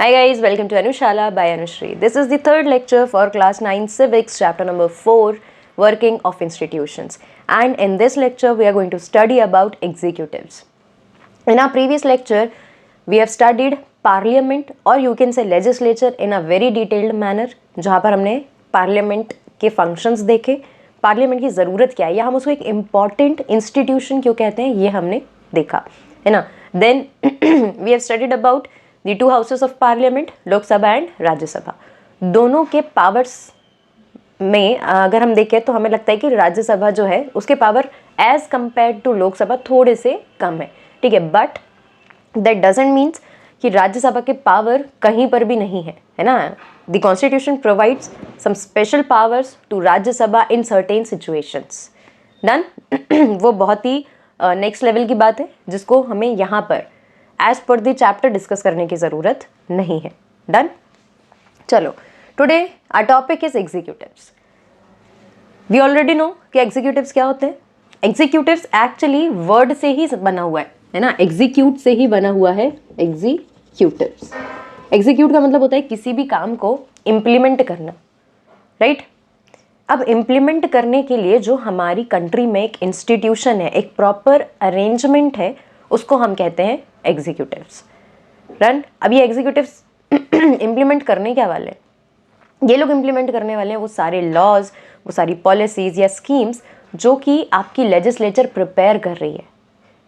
Hi guys, welcome to Anushala by Anushri. This is the third lecture for class 9 civics chapter number 4, working of institutions. And in this lecture we are going to study about executives. In our previous lecture we have studied parliament or you can say legislature in a very detailed manner, जहाँ पर हमने parliament के functions देखे, parliament की ज़रूरत क्या है या हम उसको एक important institution क्यों कहते हैं ये हमने देखा है ना. Then we have studied about the two houses of parliament, Lok Sabha and Rajya Sabha. दोनों के पावर्स में अगर हम देखें तो हमें लगता है कि राज्यसभा जो है उसके power as compare to Lok Sabha थोड़े से कम है, ठीक है. बट दैट डजंट मीन्स कि राज्यसभा के पावर कहीं पर भी नहीं है ना. The constitution provides some special powers to Rajya Sabha in certain situations. Done. वो बहुत ही नेक्स्ट लेवल की बात है जिसको हमें यहाँ पर as per the chapter discuss करने की ज़रूरत नहीं है. डन. चलो, today our topic is executives. We already know कि एग्जीक्यूटिव्स क्या होते हैं. एग्जीक्यूटिव्स एक्चुअली वर्ड से ही बना हुआ है ना. एग्जीक्यूट से ही बना हुआ है एग्जीक्यूटिव्स. एग्जीक्यूट का मतलब होता है किसी भी काम को इम्प्लीमेंट करना, राइट. अब इम्प्लीमेंट करने के लिए जो हमारी कंट्री में एक इंस्टीट्यूशन है, एक प्रॉपर अरेंजमेंट है, उसको हम कहते हैं एग्जीक्यूटिव्स. रन. अब ये एग्जीक्यूटिव्स इम्प्लीमेंट करने क्या वाले हैं? ये लोग इम्प्लीमेंट करने वाले हैं वो सारे लॉज, वो सारी पॉलिसीज़ या स्कीम्स जो कि आपकी लेजिस्लेचर प्रिपेयर कर रही है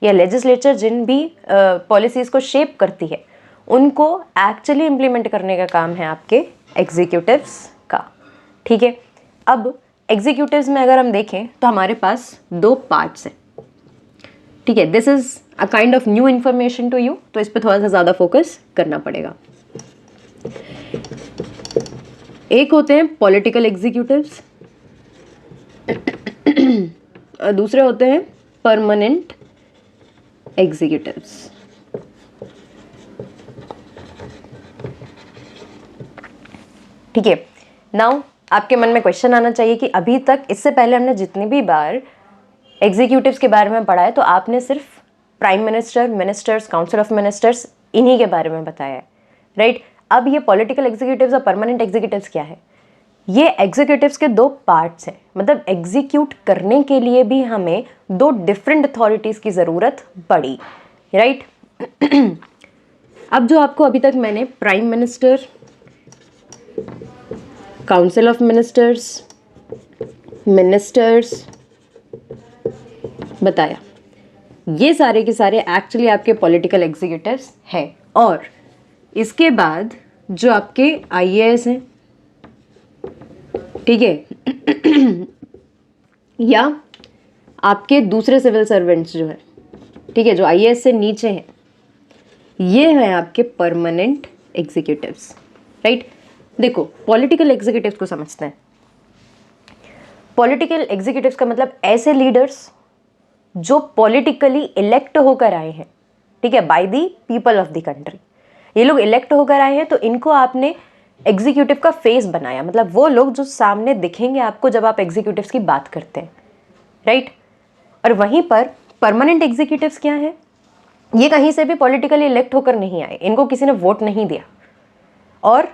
या लेजिस्लेचर जिन भी पॉलिसीज़ को शेप करती है उनको एक्चुअली इम्प्लीमेंट करने का काम है आपके एग्जीक्यूटिव्स का, ठीक है. अब एग्जीक्यूटिव्स में अगर हम देखें तो हमारे पास दो पार्ट्स हैं, ठीक है. This is a kind of new information to you, तो इस पर थोड़ा सा ज़्यादा फोकस करना पड़ेगा. एक होते हैं पॉलिटिकल एग्जीक्यूटिव्स, दूसरे होते हैं परमानेंट एग्जीक्यूटिव्स. ठीक है. नाउ आपके मन में क्वेश्चन आना चाहिए कि अभी तक इससे पहले हमने जितनी भी बार एग्जीक्यूटिव्स के बारे में पढ़ा है तो आपने सिर्फ prime minister, ministers, council of ministers इन्हीं के बारे में बताया है, राइट. अब ये पॉलिटिकल एग्जीक्यूटिव्स और परमानेंट एग्जीक्यूटिव्स क्या है? ये एग्जीक्यूटिव्स के दो पार्ट्स हैं. मतलब एग्जीक्यूट करने के लिए भी हमें दो डिफरेंट अथॉरिटीज़ की ज़रूरत पड़ी, राइट. अब जो आपको अभी तक मैंने prime minister, council of ministers, ministers बताया, ये सारे के सारे एक्चुअली आपके पॉलिटिकल एग्जीक्यूटिव्स हैं. और इसके बाद जो आपके आईएएस हैं, ठीक है, या आपके दूसरे सिविल सर्वेंट्स जो है, ठीक है, जो आईएएस से नीचे हैं, ये हैं आपके परमानेंट एग्जीक्यूटिव्स, राइट. देखो, पॉलिटिकल एग्जीक्यूटिव्स को समझते हैं. पॉलिटिकल एग्जीक्यूटिव्स का मतलब ऐसे लीडर्स जो पॉलिटिकली इलेक्ट होकर आए हैं, ठीक है, by the people of the country. ये लोग इलेक्ट होकर आए हैं तो इनको आपने एग्जीक्यूटिव का फेस बनाया. मतलब वो लोग जो सामने दिखेंगे आपको जब आप एग्जीक्यूटिव्स की बात करते हैं, राइट. और वहीं पर परमानेंट एग्जीक्यूटिव्स क्या है? ये कहीं से भी पॉलिटिकली इलेक्ट होकर नहीं आए, इनको किसी ने वोट नहीं दिया. और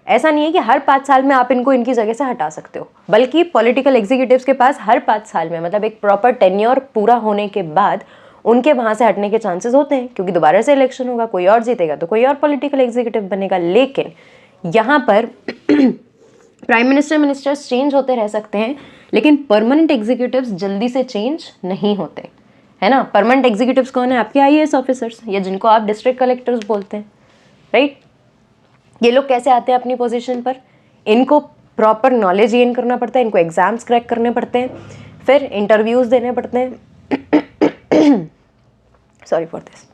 ऐसा नहीं है कि हर 5 साल में आप इनको इनकी जगह से हटा सकते हो, बल्कि पॉलिटिकल एग्जीक्यूटिव्स के पास हर 5 साल में, मतलब एक प्रॉपर टेन्योर पूरा होने के बाद उनके वहाँ से हटने के चांसेस होते हैं, क्योंकि दोबारा से इलेक्शन होगा, कोई और जीतेगा तो कोई और पॉलिटिकल एग्जीक्यूटिव बनेगा. लेकिन यहाँ पर प्राइम मिनिस्टर, मिनिस्टर्स चेंज होते रह सकते हैं, लेकिन परमानेंट एग्जीक्यूटिव्स जल्दी से चेंज नहीं होते, है ना. परमानेंट एग्जीक्यूटिव्स कौन है? आपके आईएएस ऑफिसर्स या जिनको आप डिस्ट्रिक्ट कलेक्टर्स बोलते हैं, राइट. ये लोग कैसे आते हैं अपनी पोजीशन पर? इनको प्रॉपर नॉलेज गेन करना पड़ता है, इनको एग्जाम्स क्रैक करने पड़ते हैं, फिर इंटरव्यूज़ देने पड़ते हैं, सॉरी फॉर दिस,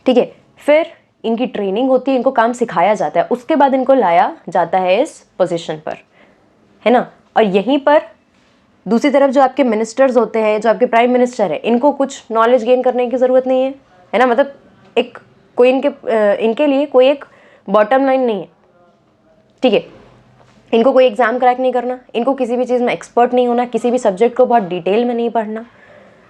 ठीक है. फिर इनकी ट्रेनिंग होती है, इनको काम सिखाया जाता है, उसके बाद इनको लाया जाता है इस पोजीशन पर, है ना. और यहीं पर दूसरी तरफ जो आपके मिनिस्टर्स होते हैं, जो आपके प्राइम मिनिस्टर है, इनको कुछ नॉलेज गेन करने की ज़रूरत नहीं है ना. मतलब एक कोई इनके लिए कोई एक बॉटम लाइन नहीं है, ठीक है. इनको कोई एग्ज़ाम क्रैक नहीं करना, इनको किसी भी चीज़ में एक्सपर्ट नहीं होना, किसी भी सब्जेक्ट को बहुत डिटेल में नहीं पढ़ना,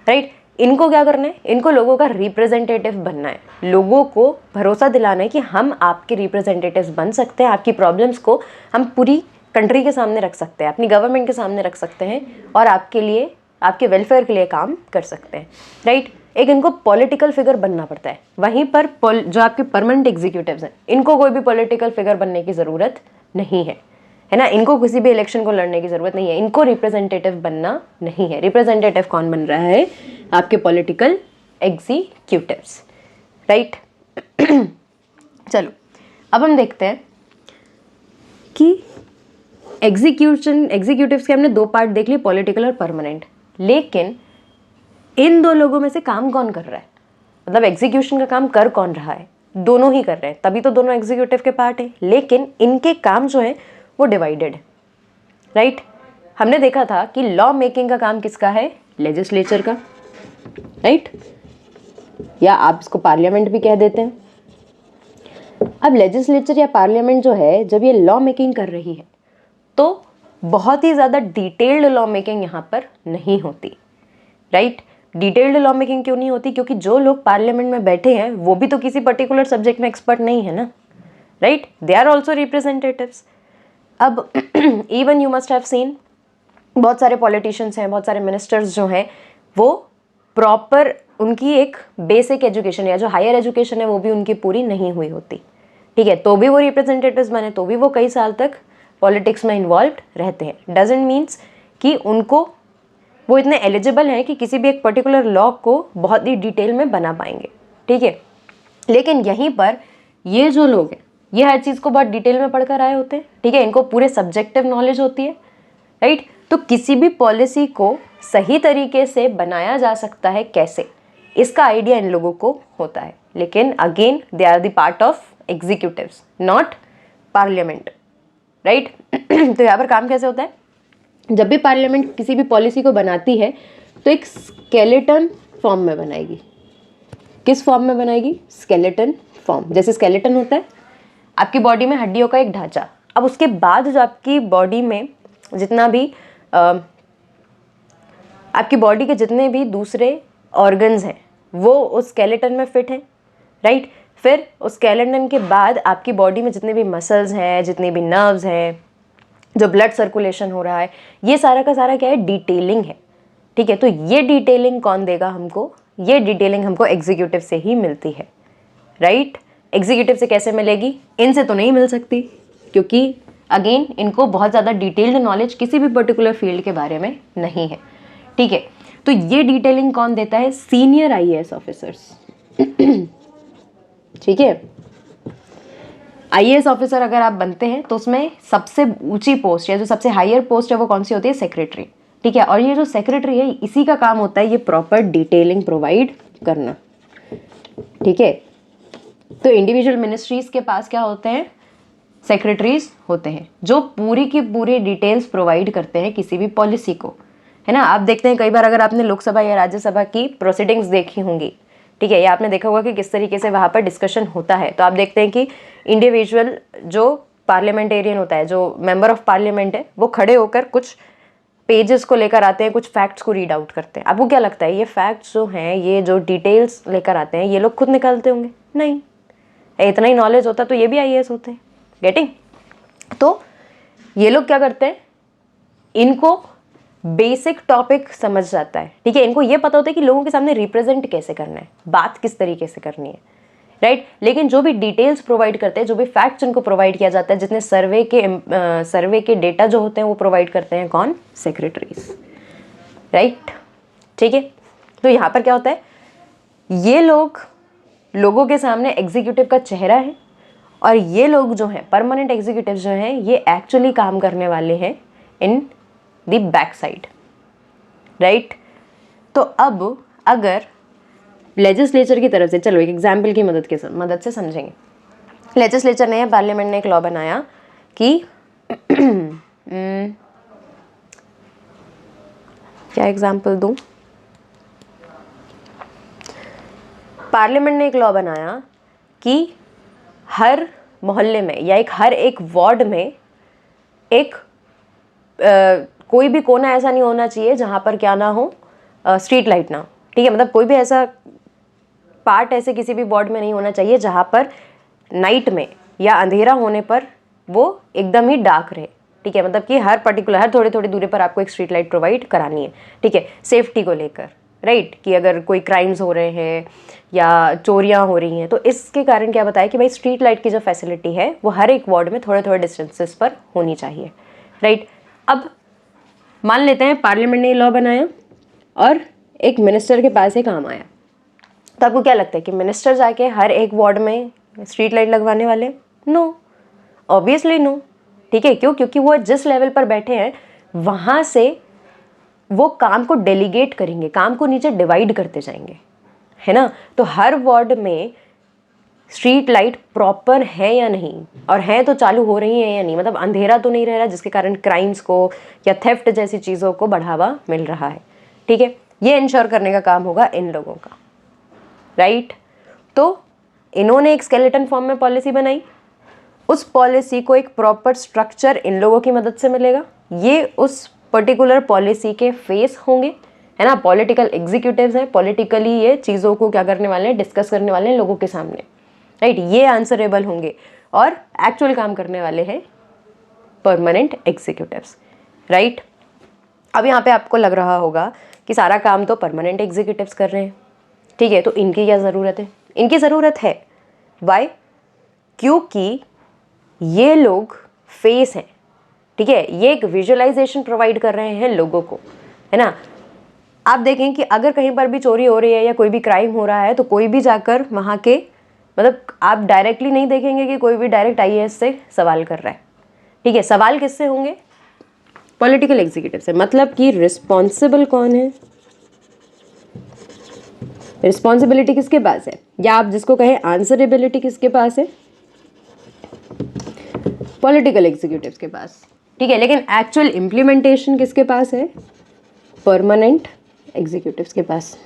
राइट. इनको क्या करना है, इनको लोगों का रिप्रेजेंटेटिव बनना है, लोगों को भरोसा दिलाना है कि हम आपके रिप्रेजेंटेटिव्स बन सकते हैं, आपकी प्रॉब्लम्स को हम पूरी कंट्री के सामने रख सकते हैं, अपनी गवर्नमेंट के सामने रख सकते हैं और आपके लिए, आपके वेलफेयर के लिए काम कर सकते हैं, राइट। एक इनको पॉलिटिकल फिगर बनना पड़ता है। वहीं पर जो आपके परमानेंट एग्जीक्यूटिव्स हैं, इनको कोई भी पॉलिटिकल फिगर बनने की ज़रूरत नहीं है ना, इनको किसी भी इलेक्शन को लड़ने की ज़रूरत नहीं है, इनको रिप्रेजेंटेटिव बनना नहीं है। रिप्रेजेंटेटिव कौन बन रहा है, आपके पॉलिटिकल एग्जीक्यूटिव्स, राइट। चलो अब हम देखते हैं कि एग्जीक्यूटिव्स के हमने दो पार्ट देख लिए, पॉलिटिकल और परमानेंट। लेकिन इन दो लोगों में से काम कौन कर रहा है, मतलब एग्जीक्यूशन का काम कर कौन रहा है, दोनों ही कर रहे हैं, तभी तो दोनों एग्जीक्यूटिव के पार्ट है। लेकिन इनके काम जो है वो डिवाइडेड है, राइट। हमने देखा था कि लॉ मेकिंग का काम किसका है, लेजिस्लेचर का, राइट, या आप इसको पार्लियामेंट भी कह देते हैं। अब लेजिस्लेचर या पार्लियामेंट जो है, जब ये लॉ मेकिंग कर रही है तो बहुत ही ज़्यादा डिटेल्ड लॉ मेकिंग यहाँ पर नहीं होती, राइट। डिटेल्ड लॉ मेकिंग क्यों नहीं होती, क्योंकि जो लोग पार्लियामेंट में बैठे हैं वो भी तो किसी पर्टिकुलर सब्जेक्ट में एक्सपर्ट नहीं है ना, right, they are also representatives. अब even you must have seen, बहुत सारे पॉलिटिशियंस हैं, बहुत सारे मिनिस्टर्स जो हैं, वो प्रॉपर उनकी एक बेसिक एजुकेशन या जो हायर एजुकेशन है वो भी उनकी पूरी नहीं हुई होती, ठीक है, तो भी वो रिप्रेजेंटेटिव्स बने, तो भी वो कई साल तक पॉलिटिक्स में इन्वॉल्व रहते हैं। डजंट मीन्स कि उनको, वो इतने एलिजिबल हैं कि किसी भी एक पर्टिकुलर लॉ को बहुत ही डिटेल में बना पाएंगे, ठीक है। लेकिन यहीं पर ये जो लोग हैं, ये हर चीज़ को बहुत डिटेल में पढ़कर आए होते हैं, ठीक है, इनको पूरे सब्जेक्टिव नॉलेज होती है, राइट। तो किसी भी पॉलिसी को सही तरीके से बनाया जा सकता है कैसे, इसका आइडिया इन लोगों को होता है। लेकिन again they are the part of executives, not parliament, right. तो यहाँ पर काम कैसे होता है, जब भी पार्लियामेंट किसी भी पॉलिसी को बनाती है तो एक स्केलेटन फॉर्म में बनाएगी। किस फॉर्म में बनाएगी, स्केलेटन फॉर्म। जैसे स्केलेटन होता है आपकी बॉडी में हड्डियों का एक ढांचा, अब उसके बाद जो आपकी बॉडी में जितना भी आपकी बॉडी के जितने भी दूसरे ऑर्गन्स हैं वो उस स्केलेटन में फिट हैं, राइट। फिर उस स्केलेटन के बाद आपकी बॉडी में जितने भी मसल्स हैं, जितने भी नर्व्स हैं, जो ब्लड सर्कुलेशन हो रहा है, ये सारा का सारा क्या है, डिटेलिंग है, ठीक है। तो ये डिटेलिंग कौन देगा हमको, ये डिटेलिंग हमको एग्जीक्यूटिव से ही मिलती है, राइट। एग्जीक्यूटिव से कैसे मिलेगी, इनसे तो नहीं मिल सकती, क्योंकि अगेन इनको बहुत ज़्यादा डिटेल्ड नॉलेज किसी भी पर्टिकुलर फील्ड के बारे में नहीं है, ठीक है। तो ये डिटेलिंग कौन देता है, सीनियर आईएएस ऑफिसर्स, ठीक है। आईएएस ऑफिसर अगर आप बनते हैं तो उसमें सबसे ऊंची पोस्ट या जो सबसे हायर पोस्ट है वो कौन सी होती है, सेक्रेटरी, ठीक है। और ये जो सेक्रेटरी है इसी का काम होता है ये प्रॉपर डिटेलिंग प्रोवाइड करना, ठीक है। तो इंडिविजुअल मिनिस्ट्रीज के पास क्या होते हैं, सेक्रेटरीज होते हैं, जो पूरी की पूरी डिटेल्स प्रोवाइड करते हैं किसी भी पॉलिसी को, है ना। आप देखते हैं कई बार अगर आपने लोकसभा या राज्यसभा की प्रोसीडिंग्स देखी होंगी, ठीक है, या आपने देखा होगा कि किस तरीके से वहाँ पर डिस्कशन होता है, तो आप देखते हैं कि इंडिविजुअल जो पार्लियामेंटेरियन होता है, जो मेंबर ऑफ पार्लियामेंट है, वो खड़े होकर कुछ पेजेस को लेकर आते हैं, कुछ फैक्ट्स को रीड आउट करते हैं। आपको क्या लगता है ये फैक्ट्स जो हैं, ये जो डिटेल्स लेकर आते हैं, ये लोग खुद निकालते होंगे, नहीं, इतना ही नॉलेज होता तो ये भी आईएएस होते हैं, गेटिंग। तो ये लोग क्या करते हैं, इनको बेसिक टॉपिक समझ जाता है, ठीक है, इनको ये पता होता है कि लोगों के सामने रिप्रेजेंट कैसे करना है, बात किस तरीके से करनी है, राइट। लेकिन जो भी डिटेल्स प्रोवाइड करते हैं, जो भी फैक्ट्स उनको प्रोवाइड किया जाता है, जितने सर्वे के डेटा जो होते हैं वो प्रोवाइड करते हैं कौन, सेक्रेटरीज, राइट, ठीक है। तो यहाँ पर क्या होता है, ये लोग लोगों के सामने एग्जीक्यूटिव का चेहरा है, और ये लोग जो हैं परमानेंट एग्जीक्यूटिव जो हैं, ये एक्चुअली काम करने वाले हैं in the back side, right. तो अब अगर लेजिस्लेचर की तरफ से, चलो एक एग्जाम्पल की मदद से समझेंगे। लेजिस्लेचर ने, पार्लियामेंट ने एक लॉ बनाया कि क्या एग्जाम्पल दूं, पार्लियामेंट ने एक लॉ बनाया कि हर मोहल्ले में या हर एक वार्ड में एक कोई भी कोना ऐसा नहीं होना चाहिए जहाँ पर क्या ना हो, स्ट्रीट लाइट ना हो, ठीक है, मतलब कोई भी ऐसा पार्ट ऐसे किसी भी वार्ड में नहीं होना चाहिए जहाँ पर नाइट में या अंधेरा होने पर वो एकदम ही डार्क रहे। ठीक है, मतलब कि हर थोड़ी थोड़ी दूरी पर आपको एक स्ट्रीट लाइट प्रोवाइड करानी है। ठीक है, सेफ्टी को लेकर, राइट, कि अगर कोई क्राइम्स हो रहे हैं या चोरियां हो रही हैं तो इसके कारण क्या बताया कि भाई स्ट्रीट लाइट की जो फैसिलिटी है वो हर एक वार्ड में थोड़े थोड़े डिस्टेंसेस पर होनी चाहिए, राइट। अब मान लेते हैं पार्लियामेंट ने लॉ बनाया और एक मिनिस्टर के पास ये काम आया, तो आपको क्या लगता है कि मिनिस्टर जाके हर एक वार्ड में स्ट्रीट लाइट लगवाने वाले? No, obviously no. ठीक है, क्यों? क्योंकि वो जिस लेवल पर बैठे हैं वहाँ से वो काम को डेलीगेट करेंगे, काम को नीचे डिवाइड करते जाएंगे, है ना। तो हर वार्ड में स्ट्रीट लाइट प्रॉपर है या नहीं, और हैं तो चालू हो रही है या नहीं, मतलब अंधेरा तो नहीं रह रहा जिसके कारण क्राइम्स को या थेफ्ट जैसी चीज़ों को बढ़ावा मिल रहा है। ठीक है, ये इंश्योर करने का काम होगा इन लोगों का, राइट। तो इन्होंने एक स्केलेटन फॉर्म में पॉलिसी बनाई, उस पॉलिसी को एक प्रॉपर स्ट्रक्चर इन लोगों की मदद से मिलेगा, ये उस पर्टिकुलर पॉलिसी के फेस होंगे, है ना। पॉलिटिकल एग्जीक्यूटिव्स हैं, पॉलिटिकली ये चीज़ों को क्या करने वाले हैं, डिस्कस करने वाले हैं लोगों के सामने, राइट। ये आंसरेबल होंगे और एक्चुअल काम करने वाले हैं परमानेंट एग्जीक्यूटिव्स, राइट। अब यहाँ पे आपको लग रहा होगा कि सारा काम तो परमानेंट एग्जीक्यूटिव्स कर रहे हैं, ठीक है, तो इनकी क्या ज़रूरत है? इनकी ज़रूरत है, वाई? क्योंकि ये लोग फेस हैं, ठीक है, ये एक विजुअलाइजेशन प्रोवाइड कर रहे हैं लोगों को, है ना। आप देखें कि अगर कहीं पर भी चोरी हो रही है या कोई भी क्राइम हो रहा है तो कोई भी जाकर वहाँ के, मतलब आप डायरेक्टली नहीं देखेंगे कि कोई भी डायरेक्ट आईएएस से सवाल कर रहा है, ठीक है। सवाल किससे होंगे? पॉलिटिकल एग्जीक्यूटिव से। मतलब कि रिस्पॉन्सिबल कौन है? रिस्पॉन्सिबिलिटी किसके पास है, या आप जिसको कहें आंसरेबिलिटी किसके पास है? पॉलिटिकल एग्जीक्यूटिव्स के पास, ठीक है। लेकिन एक्चुअल इम्प्लीमेंटेशन किसके पास है? परमानेंट एग्जीक्यूटिव्स के पास।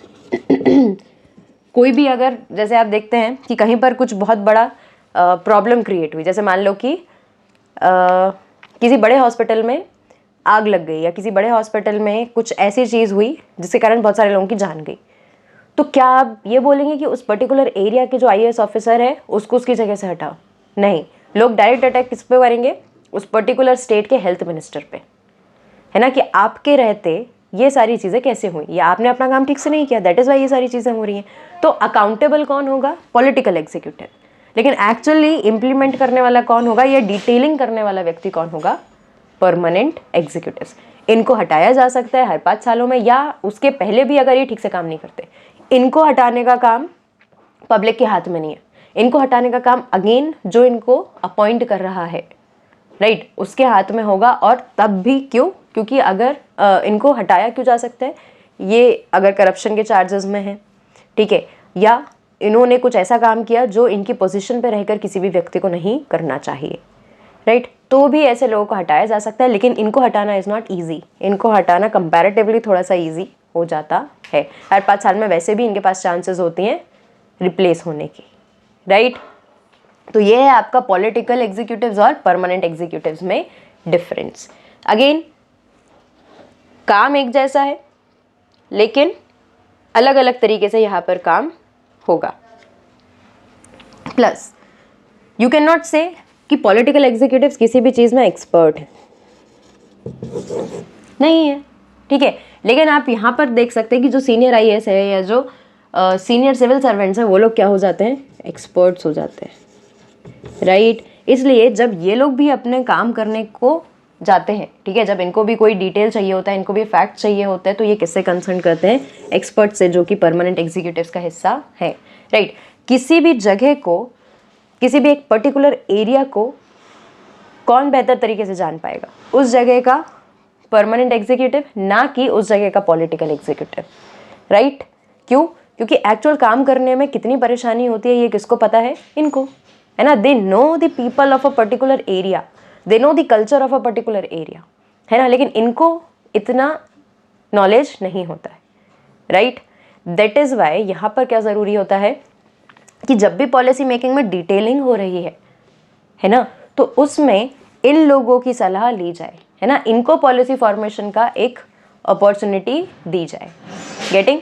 कोई भी अगर, जैसे आप देखते हैं कि कहीं पर कुछ बहुत बड़ा प्रॉब्लम क्रिएट हुई, जैसे मान लो कि किसी बड़े हॉस्पिटल में आग लग गई या किसी बड़े हॉस्पिटल में कुछ ऐसी चीज़ हुई जिसके कारण बहुत सारे लोगों की जान गई, तो क्या आप ये बोलेंगे कि उस पर्टिकुलर एरिया के जो आईएएस ऑफिसर है उसको उसकी जगह से हटाओ? नहीं, लोग डायरेक्ट अटैक किस पे करेंगे? उस पर्टिकुलर स्टेट के हेल्थ मिनिस्टर पे, है ना, कि आपके रहते ये सारी चीज़ें कैसे हुई, या आपने अपना काम ठीक से नहीं किया, दैट इज़ वाई ये सारी चीज़ें हो रही हैं। तो अकाउंटेबल कौन होगा? Political executive. लेकिन एक्चुअली इम्प्लीमेंट करने वाला कौन होगा, या डिटेलिंग करने वाला व्यक्ति कौन होगा? Permanent executives. इनको हटाया जा सकता है हर 5 सालों में, या उसके पहले भी अगर ये ठीक से काम नहीं करते। इनको हटाने का काम पब्लिक के हाथ में नहीं है, इनको हटाने का काम अगेन जो इनको अपॉइंट कर रहा है, राइट, उसके हाथ में होगा। और तब भी क्यों? क्योंकि अगर इनको हटाया क्यों जा सकता है? ये अगर करप्शन के चार्जेस में है, ठीक है, या इन्होंने कुछ ऐसा काम किया जो इनकी पोजीशन पे रहकर किसी भी व्यक्ति को नहीं करना चाहिए, राइट, तो भी ऐसे लोगों को हटाया जा सकता है। लेकिन इनको हटाना इज़ नॉट ईजी, इनको हटाना कंपैरेटिवली थोड़ा सा ईजी हो जाता है। हर 5 साल में वैसे भी इनके पास चांसेस होती हैं रिप्लेस होने की, राइट। तो ये है आपका पॉलिटिकल एग्जीक्यूटिव्स और परमानेंट एग्जीक्यूटिव्स में डिफरेंस। अगेन काम एक जैसा है लेकिन अलग अलग तरीके से यहाँ पर काम होगा। प्लस यू कैन नॉट से कि पॉलिटिकल एग्जीक्यूटिव्स किसी भी चीज़ में एक्सपर्ट है, नहीं है, ठीक है। लेकिन आप यहाँ पर देख सकते हैं कि जो सीनियर आईएएस है या जो सीनियर सिविल सर्वेंट्स हैं वो लोग क्या हो जाते हैं? एक्सपर्ट्स हो जाते हैं, राइट। इसलिए जब ये लोग भी अपने काम करने को जाते हैं, ठीक है, जब इनको भी कोई डिटेल चाहिए होता है, इनको भी फैक्ट चाहिए होता है, तो ये किससे कंसर्न करते हैं? एक्सपर्ट से, जो कि परमानेंट एग्जीक्यूटिव्स का हिस्सा है, राइट। किसी भी जगह को, किसी भी एक पर्टिकुलर एरिया को कौन बेहतर तरीके से जान पाएगा? उस जगह का परमानेंट एग्जीक्यूटिव, ना कि उस जगह का पॉलिटिकल एग्जीक्यूटिव, राइट। क्यों? क्योंकि एक्चुअल काम करने में कितनी परेशानी होती है ये किसको पता है? इनको, है ना। They know the people of a particular area, they know the culture of a particular area, है ना। लेकिन इनको इतना नॉलेज नहीं होता है, राइट। दैट इज़ वाई यहाँ पर क्या ज़रूरी होता है कि जब भी पॉलिसी मेकिंग में डिटेलिंग हो रही है ना, तो उसमें इन लोगों की सलाह ली जाए, है ना। इनको पॉलिसी फॉर्मेशन का एक अपॉर्चुनिटी दी जाए, गेटिंग।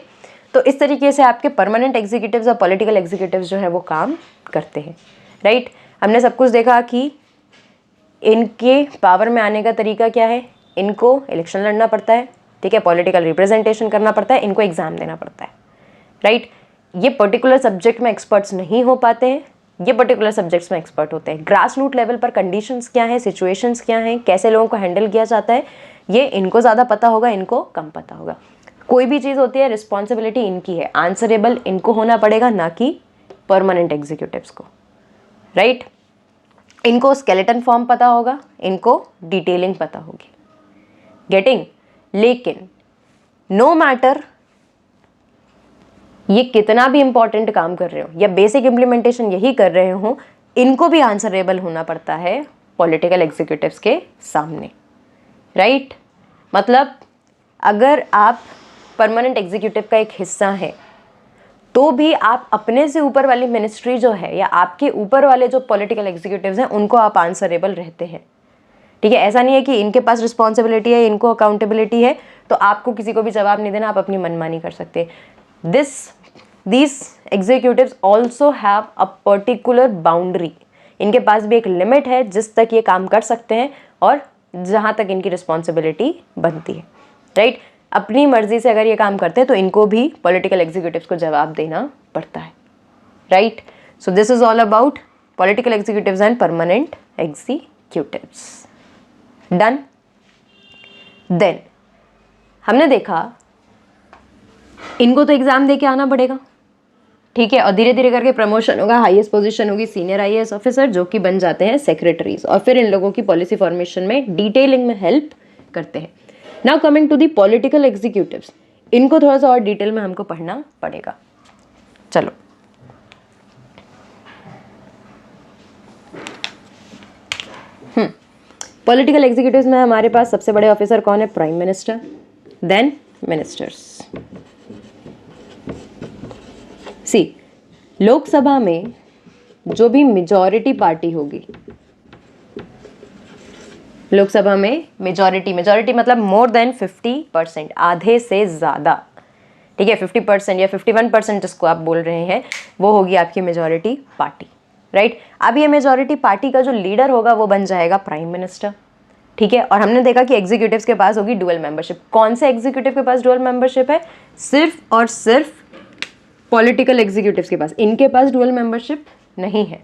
तो तो इस तरीके से आपके परमानेंट एग्जीक्यूटिव्स और पॉलिटिकल एग्जीक्यूटिव्स जो है वो काम करते हैं, राइट। हमने सब कुछ देखा कि इनके पावर में आने का तरीका क्या है, इनको इलेक्शन लड़ना पड़ता है, ठीक है, पॉलिटिकल रिप्रेजेंटेशन करना पड़ता है, इनको एग्जाम देना पड़ता है, राइट। ये पर्टिकुलर सब्जेक्ट में एक्सपर्ट्स नहीं हो पाते हैं, ये पर्टिकुलर सब्जेक्ट्स में एक्सपर्ट होते हैं। ग्रास रूट लेवल पर कंडीशंस क्या हैं, सिचुएशंस क्या हैं, कैसे लोगों को हैंडल किया जाता है, ये इनको ज़्यादा पता होगा, इनको कम पता होगा। कोई भी चीज़ होती है रिस्पॉन्सिबिलिटी इनकी है, आंसरेबल इनको होना पड़ेगा, ना कि परमानेंट एग्जीक्यूटिव्स को, राइट। इनको स्केलेटन फॉर्म पता होगा, इनको डिटेलिंग पता होगी, गेटिंग। लेकिन नो मैटर ये कितना भी इंपॉर्टेंट काम कर रहे हो या बेसिक इम्प्लीमेंटेशन यही कर रहे हो, इनको भी आंसरेबल होना पड़ता है पॉलिटिकल एग्जीक्यूटिव्स के सामने, राइट। मतलब अगर आप परमानेंट एग्जीक्यूटिव का एक हिस्सा हैं तो भी आप अपने से ऊपर वाली मिनिस्ट्री जो है या आपके ऊपर वाले जो पॉलिटिकल एग्जीक्यूटिव्स हैं उनको आप आंसरेबल रहते हैं, ठीक है। ऐसा नहीं है कि इनके पास रिस्पॉन्सिबिलिटी है, इनको अकाउंटेबिलिटी है, तो आपको किसी को भी जवाब नहीं देना, आप अपनी मनमानी कर सकते। These executives also have a particular boundary, इनके पास भी एक लिमिट है जिस तक ये काम कर सकते हैं और जहाँ तक इनकी रिस्पॉन्सिबिलिटी बनती है, राइट। अपनी मर्जी से अगर ये काम करते हैं तो इनको भी पॉलिटिकल एग्जीक्यूटिव्स को जवाब देना पड़ता है, right. So this is all about political executives and permanent executives. Done. Then हमने देखा इनको तो एग्जाम दे के आना पड़ेगा, ठीक है, और धीरे धीरे करके प्रमोशन होगा, हाईएस्ट पोजीशन होगी सिनियर आईएएस ऑफिसर, जो कि बन जाते हैं सेक्रेटरीज, और फिर इन लोगों की पॉलिसी फॉर्मेशन में डिटेलिंग में हेल्प करते हैं। Now coming to the political executives, इनको थोड़ा सा और डिटेल में हमको पढ़ना पड़ेगा। चलो पॉलिटिकल एग्जीक्यूटिव्स में हमारे पास सबसे बड़े ऑफिसर कौन है, प्राइम मिनिस्टर, देन मिनिस्टर्स। सी, लोकसभा में जो भी मेजॉरिटी पार्टी होगी, लोकसभा में मेजॉरिटी मतलब मोर देन 50%, आधे से ज़्यादा, ठीक है, 50% या 51% जिसको आप बोल रहे हैं, वो होगी आपकी मेजॉरिटी पार्टी, राइट। अब ये मेजॉरिटी पार्टी का जो लीडर होगा वो बन जाएगा प्राइम मिनिस्टर, ठीक है। और हमने देखा कि एग्जीक्यूटिव्स के पास होगी डुअल मेंबरशिप। कौन से एग्जीक्यूटिव के पास डुअल मेंबरशिप है, सिर्फ और सिर्फ पॉलिटिकल एग्जीक्यूटिव्स के पास, इनके पास डुअल मेंबरशिप नहीं है,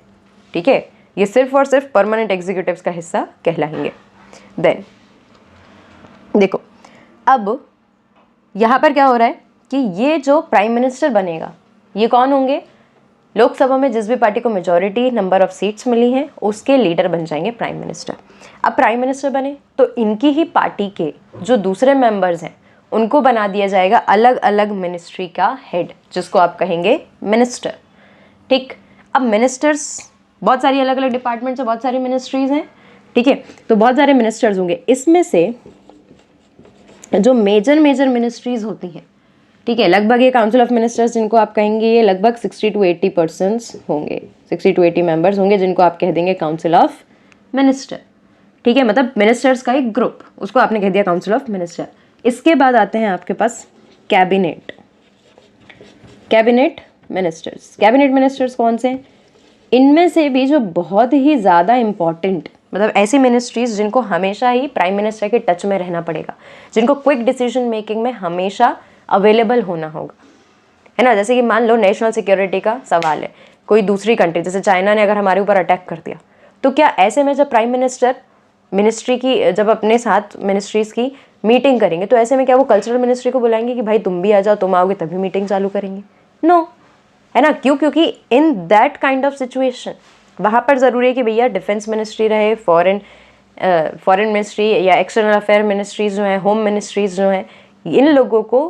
ठीक है। ये सिर्फ और सिर्फ परमानेंट एग्जीक्यूटिव्स का हिस्सा कहलाएंगे। देन देखो अब यहाँ पर क्या हो रहा है कि ये जो प्राइम मिनिस्टर बनेगा ये कौन होंगे, लोकसभा में जिस भी पार्टी को मेजॉरिटी नंबर ऑफ सीट्स मिली हैं उसके लीडर बन जाएंगे प्राइम मिनिस्टर। अब प्राइम मिनिस्टर बने तो इनकी ही पार्टी के जो दूसरे मेंबर्स हैं उनको बना दिया जाएगा अलग अलग मिनिस्ट्री का हेड, जिसको आप कहेंगे मिनिस्टर, ठीक। अब मिनिस्टर्स बहुत सारी अलग अलग डिपार्टमेंट्स है, बहुत सारी मिनिस्ट्रीज हैं, ठीक है, तो बहुत सारे मिनिस्टर्स होंगे। इसमें से जो मेजर मिनिस्ट्रीज होती हैं, ठीक है, लगभग ये काउंसिल ऑफ मिनिस्टर्स जिनको आप कहेंगे ये लगभग 60 to 80% होंगे, 60 to 80 मेंबर्स होंगे जिनको आप कह देंगे काउंसिल ऑफ मिनिस्टर, ठीक है, मतलब मिनिस्टर्स का एक ग्रुप, उसको आपने कह दिया काउंसिल ऑफ मिनिस्टर। इसके बाद आते हैं आपके पास कैबिनेट मिनिस्टर्स। कैबिनेट मिनिस्टर्स कौन से हैं, इनमें से भी जो बहुत ही ज़्यादा इंपॉर्टेंट, मतलब ऐसी मिनिस्ट्रीज जिनको हमेशा ही प्राइम मिनिस्टर के टच में रहना पड़ेगा, जिनको क्विक डिसीजन मेकिंग में हमेशा अवेलेबल होना होगा, है ना। जैसे कि मान लो नेशनल सिक्योरिटी का सवाल है, कोई दूसरी कंट्री जैसे चाइना ने अगर हमारे ऊपर अटैक कर दिया, तो क्या ऐसे में जब प्राइम मिनिस्टर मिनिस्ट्री की जब अपने साथ मिनिस्ट्रीज की मीटिंग करेंगे तो ऐसे में क्या वो कल्चरल मिनिस्ट्री को बुलाएंगे कि भाई तुम भी आ जाओ, तुम आओगे तभी मीटिंग चालू करेंगे, नो, है ना। क्यों, क्योंकि in that kind of situation वहाँ पर ज़रूरी है कि भैया डिफेंस मिनिस्ट्री रहे, फॉरेन मिनिस्ट्री या एक्सटर्नल अफेयर मिनिस्ट्रीज जो हैं, होम मिनिस्ट्रीज जो हैं, इन लोगों को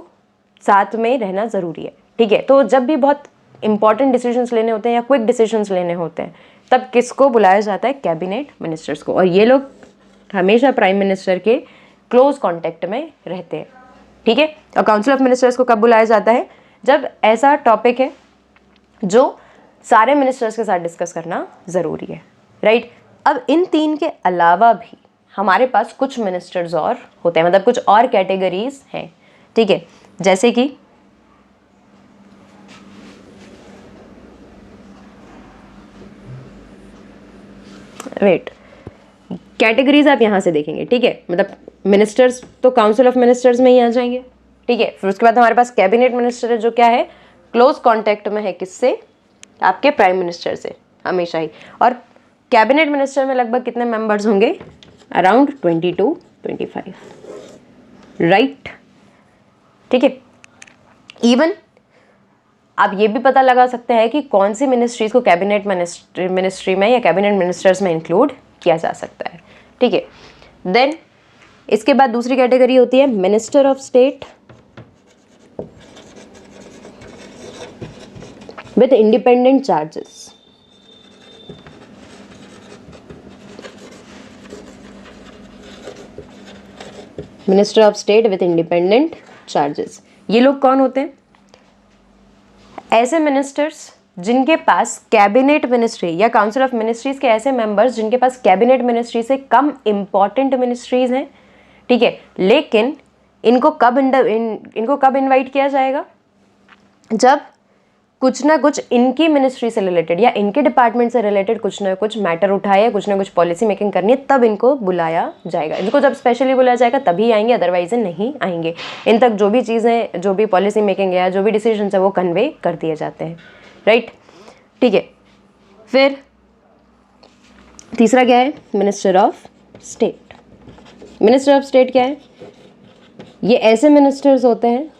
साथ में रहना ज़रूरी है, ठीक है। तो जब भी बहुत इंपॉर्टेंट डिसीजंस लेने होते हैं या क्विक डिसीजंस लेने होते हैं तब किसको बुलाया जाता है, कैबिनेट मिनिस्टर्स को, और ये लोग हमेशा प्राइम मिनिस्टर के क्लोज कांटेक्ट में रहते हैं, ठीक है। और काउंसिल ऑफ मिनिस्टर्स को कब बुलाया जाता है, जब ऐसा टॉपिक है जो सारे मिनिस्टर्स के साथ डिस्कस करना ज़रूरी है, राइट। अब इन तीन के अलावा भी हमारे पास कुछ मिनिस्टर्स और होते हैं, मतलब कुछ और कैटेगरीज हैं, ठीक है। जैसे कि वेट, कैटेगरीज आप यहाँ से देखेंगे, ठीक है, मतलब मिनिस्टर्स तो काउंसिल ऑफ मिनिस्टर्स में ही आ जाएंगे, ठीक है। फिर उसके बाद हमारे पास कैबिनेट मिनिस्टर है, जो क्या है, क्लोज कॉन्टेक्ट में है किससे, आपके प्राइम मिनिस्टर से हमेशा ही। और कैबिनेट मिनिस्टर में लगभग कितने मेंबर्स होंगे, अराउंड 20 to 25, राइट, ठीक है। इवन आप ये भी पता लगा सकते हैं कि कौन सी मिनिस्ट्रीज को कैबिनेट मिनिस्ट्री में या कैबिनेट मिनिस्टर्स में इंक्लूड किया जा सकता है, ठीक है। देन इसके बाद दूसरी कैटेगरी होती है minister of state with independent charges. Minister of state with independent charges, ये लोग कौन होते हैं, ऐसे मिनिस्टर्स जिनके पास कैबिनेट मिनिस्ट्री या काउंसिल ऑफ मिनिस्ट्रीज के ऐसे मेंबर्स जिनके पास कैबिनेट मिनिस्ट्री से कम इंपॉर्टेंट मिनिस्ट्रीज हैं, ठीक है। लेकिन इनको कब इनवाइट किया जाएगा, जब कुछ ना कुछ इनकी मिनिस्ट्री से रिलेटेड या इनके डिपार्टमेंट से रिलेटेड कुछ ना कुछ मैटर उठाए, कुछ ना कुछ पॉलिसी मेकिंग करनी है, तब इनको बुलाया जाएगा। इनको जब स्पेशली बुलाया जाएगा तभी आएंगे, अदरवाइज नहीं आएंगे। इन तक जो भी चीज़ें, जो भी पॉलिसी मेकिंग है, जो भी डिसीजन है, वो कन्वे कर दिए जाते हैं, राइट, ठीक है। फिर तीसरा क्या है, minister of state. Minister of state क्या है, ये ऐसे मिनिस्टर्स होते हैं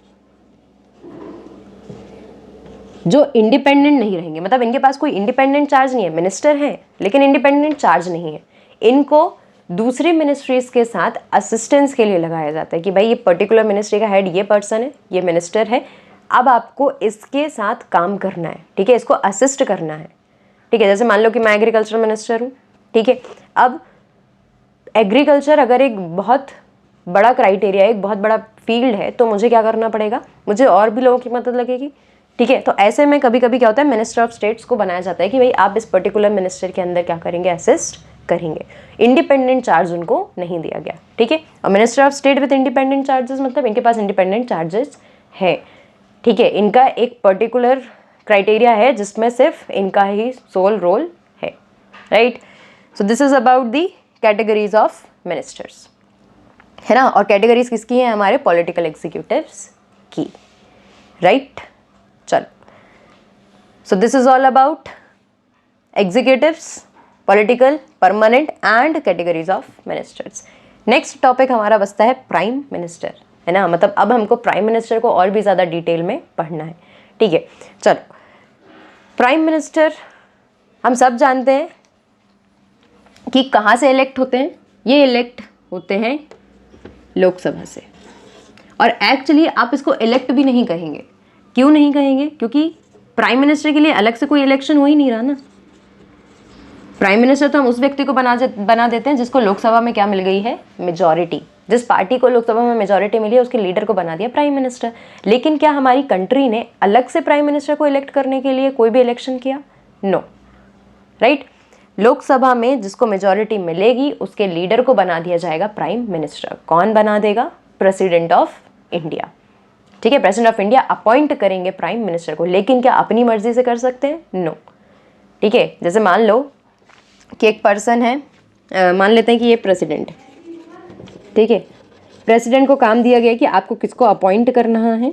जो इंडिपेंडेंट नहीं रहेंगे, मतलब इनके पास कोई इंडिपेंडेंट चार्ज नहीं है, मिनिस्टर हैं लेकिन इंडिपेंडेंट चार्ज नहीं है। इनको दूसरी मिनिस्ट्रीज के साथ असिस्टेंस के लिए लगाया जाता है कि भाई ये पर्टिकुलर मिनिस्ट्री का हेड ये पर्सन है, ये मिनिस्टर है, अब आपको इसके साथ काम करना है, ठीक है, इसको असिस्ट करना है, ठीक है। जैसे मान लो कि मैं एग्रीकल्चर मिनिस्टर हूँ, ठीक है। अब एग्रीकल्चर अगर एक बहुत बड़ा क्राइटेरिया, एक बहुत बड़ा फील्ड है, तो मुझे क्या करना पड़ेगा, मुझे और भी लोगों की मदद लगेगी, ठीक है। तो ऐसे में कभी कभी क्या होता है, मिनिस्टर ऑफ स्टेट्स को बनाया जाता है कि भाई आप इस पर्टिकुलर मिनिस्टर के अंदर क्या करेंगे, असिस्ट करेंगे। इंडिपेंडेंट चार्ज उनको नहीं दिया गया, ठीक है। और minister of state with independent charges मतलब इनके पास इंडिपेंडेंट चार्जेस है, ठीक है। इनका एक पर्टिकुलर क्राइटेरिया है जिसमें सिर्फ इनका ही सोल रोल है, right. So this is about the categories of ministers, है ना। और कैटेगरीज किसकी हैं, हमारे पॉलिटिकल एग्जीक्यूटिव्स की, राइट। चलो, सो this is all about executives, political, permanent and categories of ministers. Next topic हमारा बचता है प्राइम मिनिस्टर, है ना। मतलब अब हमको प्राइम मिनिस्टर को और भी ज़्यादा डिटेल में पढ़ना है, ठीक है। चलो, प्राइम मिनिस्टर हम सब जानते हैं कि कहाँ से इलेक्ट होते हैं, ये इलेक्ट होते हैं लोकसभा से। और एक्चुअली आप इसको इलेक्ट भी नहीं कहेंगे, क्यों नहीं कहेंगे, क्योंकि प्राइम मिनिस्टर के लिए अलग से कोई इलेक्शन हो ही नहीं रहा ना। प्राइम मिनिस्टर तो हम उस व्यक्ति को बना देते हैं जिसको लोकसभा में क्या मिल गई है, मेजॉरिटी। जिस पार्टी को लोकसभा में मेजॉरिटी मिली है उसके लीडर को बना दिया प्राइम मिनिस्टर। लेकिन क्या हमारी कंट्री ने अलग से प्राइम मिनिस्टर को इलेक्ट करने के लिए कोई भी इलेक्शन किया? No, right. लोकसभा में जिसको मेजॉरिटी मिलेगी उसके लीडर को बना दिया जाएगा प्राइम मिनिस्टर। कौन बना देगा? प्रेसिडेंट ऑफ इंडिया, ठीक है। प्रेसिडेंट ऑफ इंडिया अपॉइंट करेंगे प्राइम मिनिस्टर को। लेकिन क्या अपनी मर्जी से कर सकते हैं? नो, ठीक है। जैसे मान लो कि एक पर्सन है, मान लेते हैं कि ये प्रेसिडेंट, ठीक है। प्रेसिडेंट को काम दिया गया कि आपको किसको अपॉइंट करना है?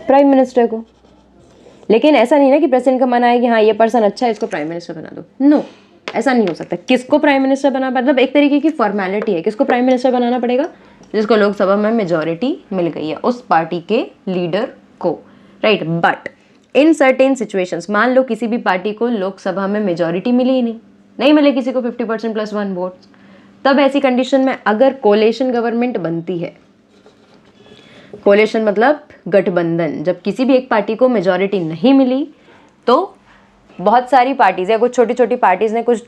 प्राइम मिनिस्टर को। लेकिन ऐसा नहीं ना कि प्रेसिडेंट का मन आए कि हाँ ये पर्सन अच्छा है, इसको प्राइम मिनिस्टर बना दो। नो, ऐसा नहीं हो सकता। किसको प्राइम मिनिस्टर बना, मतलब एक तरीके की फॉर्मेलिटी है, किसको प्राइम मिनिस्टर बनाना पड़ेगा? जिसको लोकसभा में मेजॉरिटी मिल गई है, उस पार्टी के लीडर को, right. But in certain situations, मान लो किसी भी पार्टी को लोकसभा में मेजॉरिटी मिली ही नहीं मिले किसी को 50% + 1 वोट, तब ऐसी कंडीशन में अगर कोलेशन गवर्नमेंट बनती है, कोलेशन मतलब गठबंधन, जब किसी भी एक पार्टी को मेजॉरिटी नहीं मिली तो बहुत सारी पार्टीज या कुछ छोटी छोटी पार्टीज ने, कुछ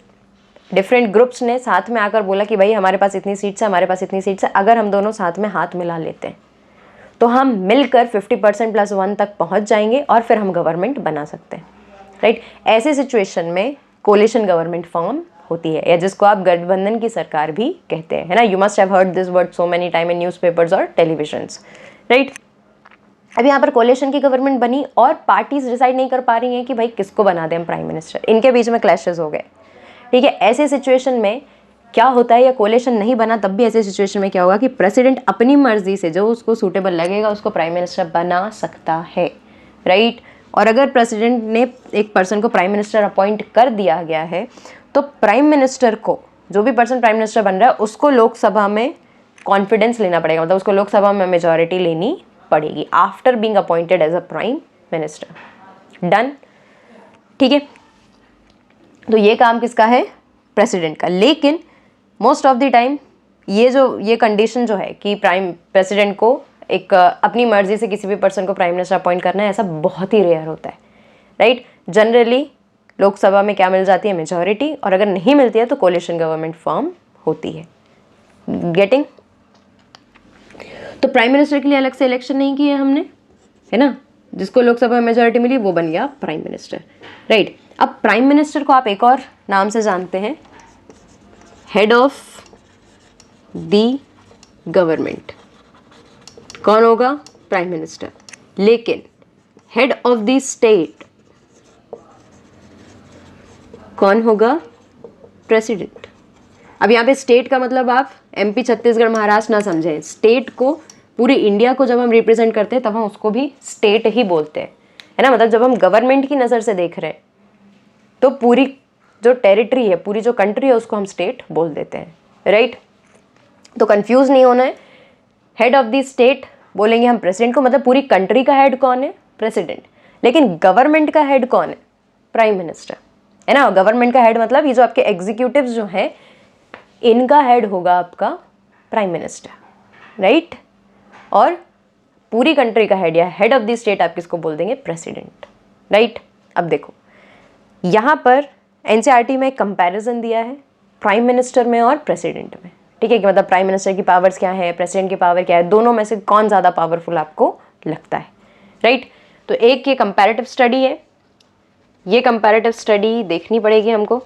डिफरेंट ग्रुप्स ने साथ में आकर बोला कि भाई हमारे पास इतनी सीट्स है, हमारे पास इतनी सीट्स है, अगर हम दोनों साथ में हाथ मिला लेते हैं तो हम मिलकर 50% + 1 तक पहुंच जाएंगे और फिर हम गवर्नमेंट बना सकते हैं, राइट। ऐसे सिचुएशन में कोलिशन गवर्नमेंट फॉर्म होती है, या जिसको आप गठबंधन की सरकार भी कहते हैं, है ना। You must have heard this word so many time in newspapers और टेलीविजन्स, राइट। अब यहाँ पर कोलिशन की गवर्नमेंट बनी और पार्टीज डिसाइड नहीं कर पा रही हैं कि भाई किसको बना दें हम प्राइम मिनिस्टर, इनके बीच में क्लैशेस हो गए, ठीक है। ऐसे सिचुएशन में क्या होता है, या कोलिशन नहीं बना तब भी ऐसे सिचुएशन में क्या होगा कि प्रेसिडेंट अपनी मर्जी से जो उसको सूटेबल लगेगा उसको प्राइम मिनिस्टर बना सकता है, राइट। और अगर प्रेसिडेंट ने एक पर्सन को प्राइम मिनिस्टर अपॉइंट कर दिया गया है तो प्राइम मिनिस्टर को, जो भी पर्सन प्राइम मिनिस्टर बन रहा है उसको लोकसभा में कॉन्फिडेंस लेना पड़ेगा, मतलब उसको लोकसभा में मेजॉरिटी लेनी पड़ेगी after being appointed as a prime minister. Done, ठीक है। तो ये काम किसका है, प्रेसिडेंट का। लेकिन मोस्ट ऑफ द टाइम ये कंडीशन जो है कि प्रेसिडेंट को एक अपनी मर्जी से किसी भी पर्सन को प्राइम मिनिस्टर अपॉइंट करना है, ऐसा बहुत ही रेयर होता है, राइट। जनरली लोकसभा में क्या मिल जाती है, मेजॉरिटी, और अगर नहीं मिलती है तो कोलिशन गवर्नमेंट फॉर्म होती है। गेटिंग? तो प्राइम मिनिस्टर के लिए अलग से इलेक्शन नहीं किया हमने, है ना, जिसको लोकसभा में मेजॉरिटी मिली वो बन गया प्राइम मिनिस्टर, राइट। अब प्राइम मिनिस्टर को आप एक और नाम से जानते हैं, हेड ऑफ द गवर्नमेंट। कौन होगा, प्राइम मिनिस्टर। लेकिन हेड ऑफ द स्टेट कौन होगा, प्रेसिडेंट। अब यहाँ पे स्टेट का मतलब आप एमपी, छत्तीसगढ़, महाराष्ट्र ना समझें। स्टेट को, पूरे इंडिया को जब हम रिप्रेजेंट करते हैं तब हम उसको भी स्टेट ही बोलते हैं, है ना। मतलब जब हम गवर्नमेंट की नज़र से देख रहे हैं तो पूरी जो टेरिटरी है, पूरी जो कंट्री है उसको हम स्टेट बोल देते हैं, राइट। तो कंफ्यूज नहीं होना है, हेड ऑफ द स्टेट बोलेंगे हम प्रेसिडेंट को, मतलब पूरी कंट्री का हेड कौन है, प्रेसिडेंट। लेकिन गवर्नमेंट का हेड कौन है, प्राइम मिनिस्टर, है ना। गवर्नमेंट का हेड मतलब ये जो आपके एग्जीक्यूटिव जो है इनका हेड होगा आपका प्राइम मिनिस्टर, राइट। और पूरी कंट्री का हेड या हेड ऑफ द स्टेट आप किसको बोल देंगे, प्रेसिडेंट, राइट। अब देखो यहाँ पर एनसीईआरटी में एक कंपैरिजन दिया है प्राइम मिनिस्टर में और प्रेसिडेंट में, ठीक है, कि मतलब प्राइम मिनिस्टर की पावर्स क्या है, प्रेसिडेंट की पावर क्या है, दोनों में से कौन ज़्यादा पावरफुल आपको लगता है, राइट। तो एक ये कंपैरेटिव स्टडी है, ये कंपैरेटिव स्टडी देखनी पड़ेगी हमको।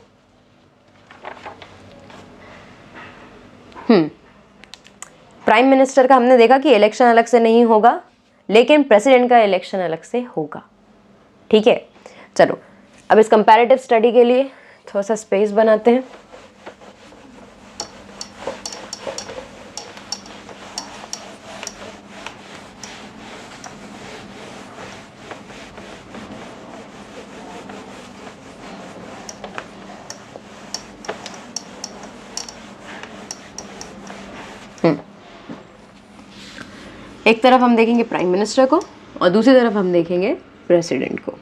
प्राइम मिनिस्टर का हमने देखा कि इलेक्शन अलग से नहीं होगा, लेकिन प्रेसिडेंट का इलेक्शन अलग से होगा, ठीक है। चलो अब इस कंपैरेटिव स्टडी के लिए थोड़ा सा स्पेस बनाते हैं। एक तरफ हम देखेंगे प्राइम मिनिस्टर को और दूसरी तरफ हम देखेंगे प्रेसिडेंट को।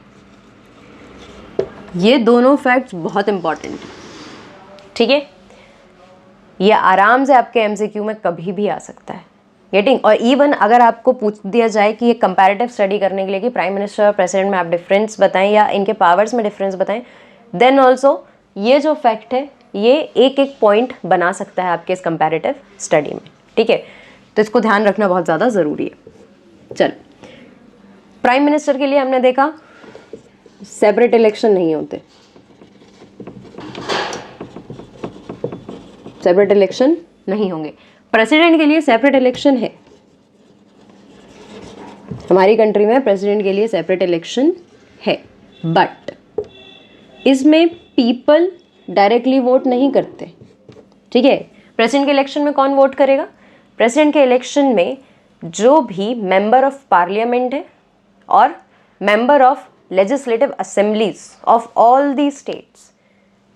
ये दोनों फैक्ट्स बहुत इंपॉर्टेंट हैं, ठीक है। ये आराम से आपके एमसीक्यू में कभी भी आ सकता है, गेटिंग। और इवन अगर आपको पूछ दिया जाए कि ये कंपैरेटिव स्टडी करने के लिए कि प्राइम मिनिस्टर और प्रेसिडेंट में आप डिफरेंस बताएं या इनके पावर्स में डिफरेंस बताएं, देन ऑल्सो ये जो फैक्ट है ये एक एक पॉइंट बना सकता है आपके इस कंपैरेटिव स्टडी में, ठीक है। तो इसको ध्यान रखना बहुत ज़्यादा ज़रूरी है। चल, प्राइम मिनिस्टर के लिए हमने देखा सेपरेट इलेक्शन नहीं होते, सेपरेट इलेक्शन नहीं होंगे। प्रेसिडेंट के लिए सेपरेट इलेक्शन है, हमारी कंट्री में प्रेसिडेंट के लिए सेपरेट इलेक्शन है, बट इसमें पीपल डायरेक्टली वोट नहीं करते, ठीक है। प्रेसिडेंट के इलेक्शन में कौन वोट करेगा, प्रेसिडेंट के इलेक्शन में जो भी मेंबर ऑफ पार्लियामेंट है और member of legislative assemblies of all the states,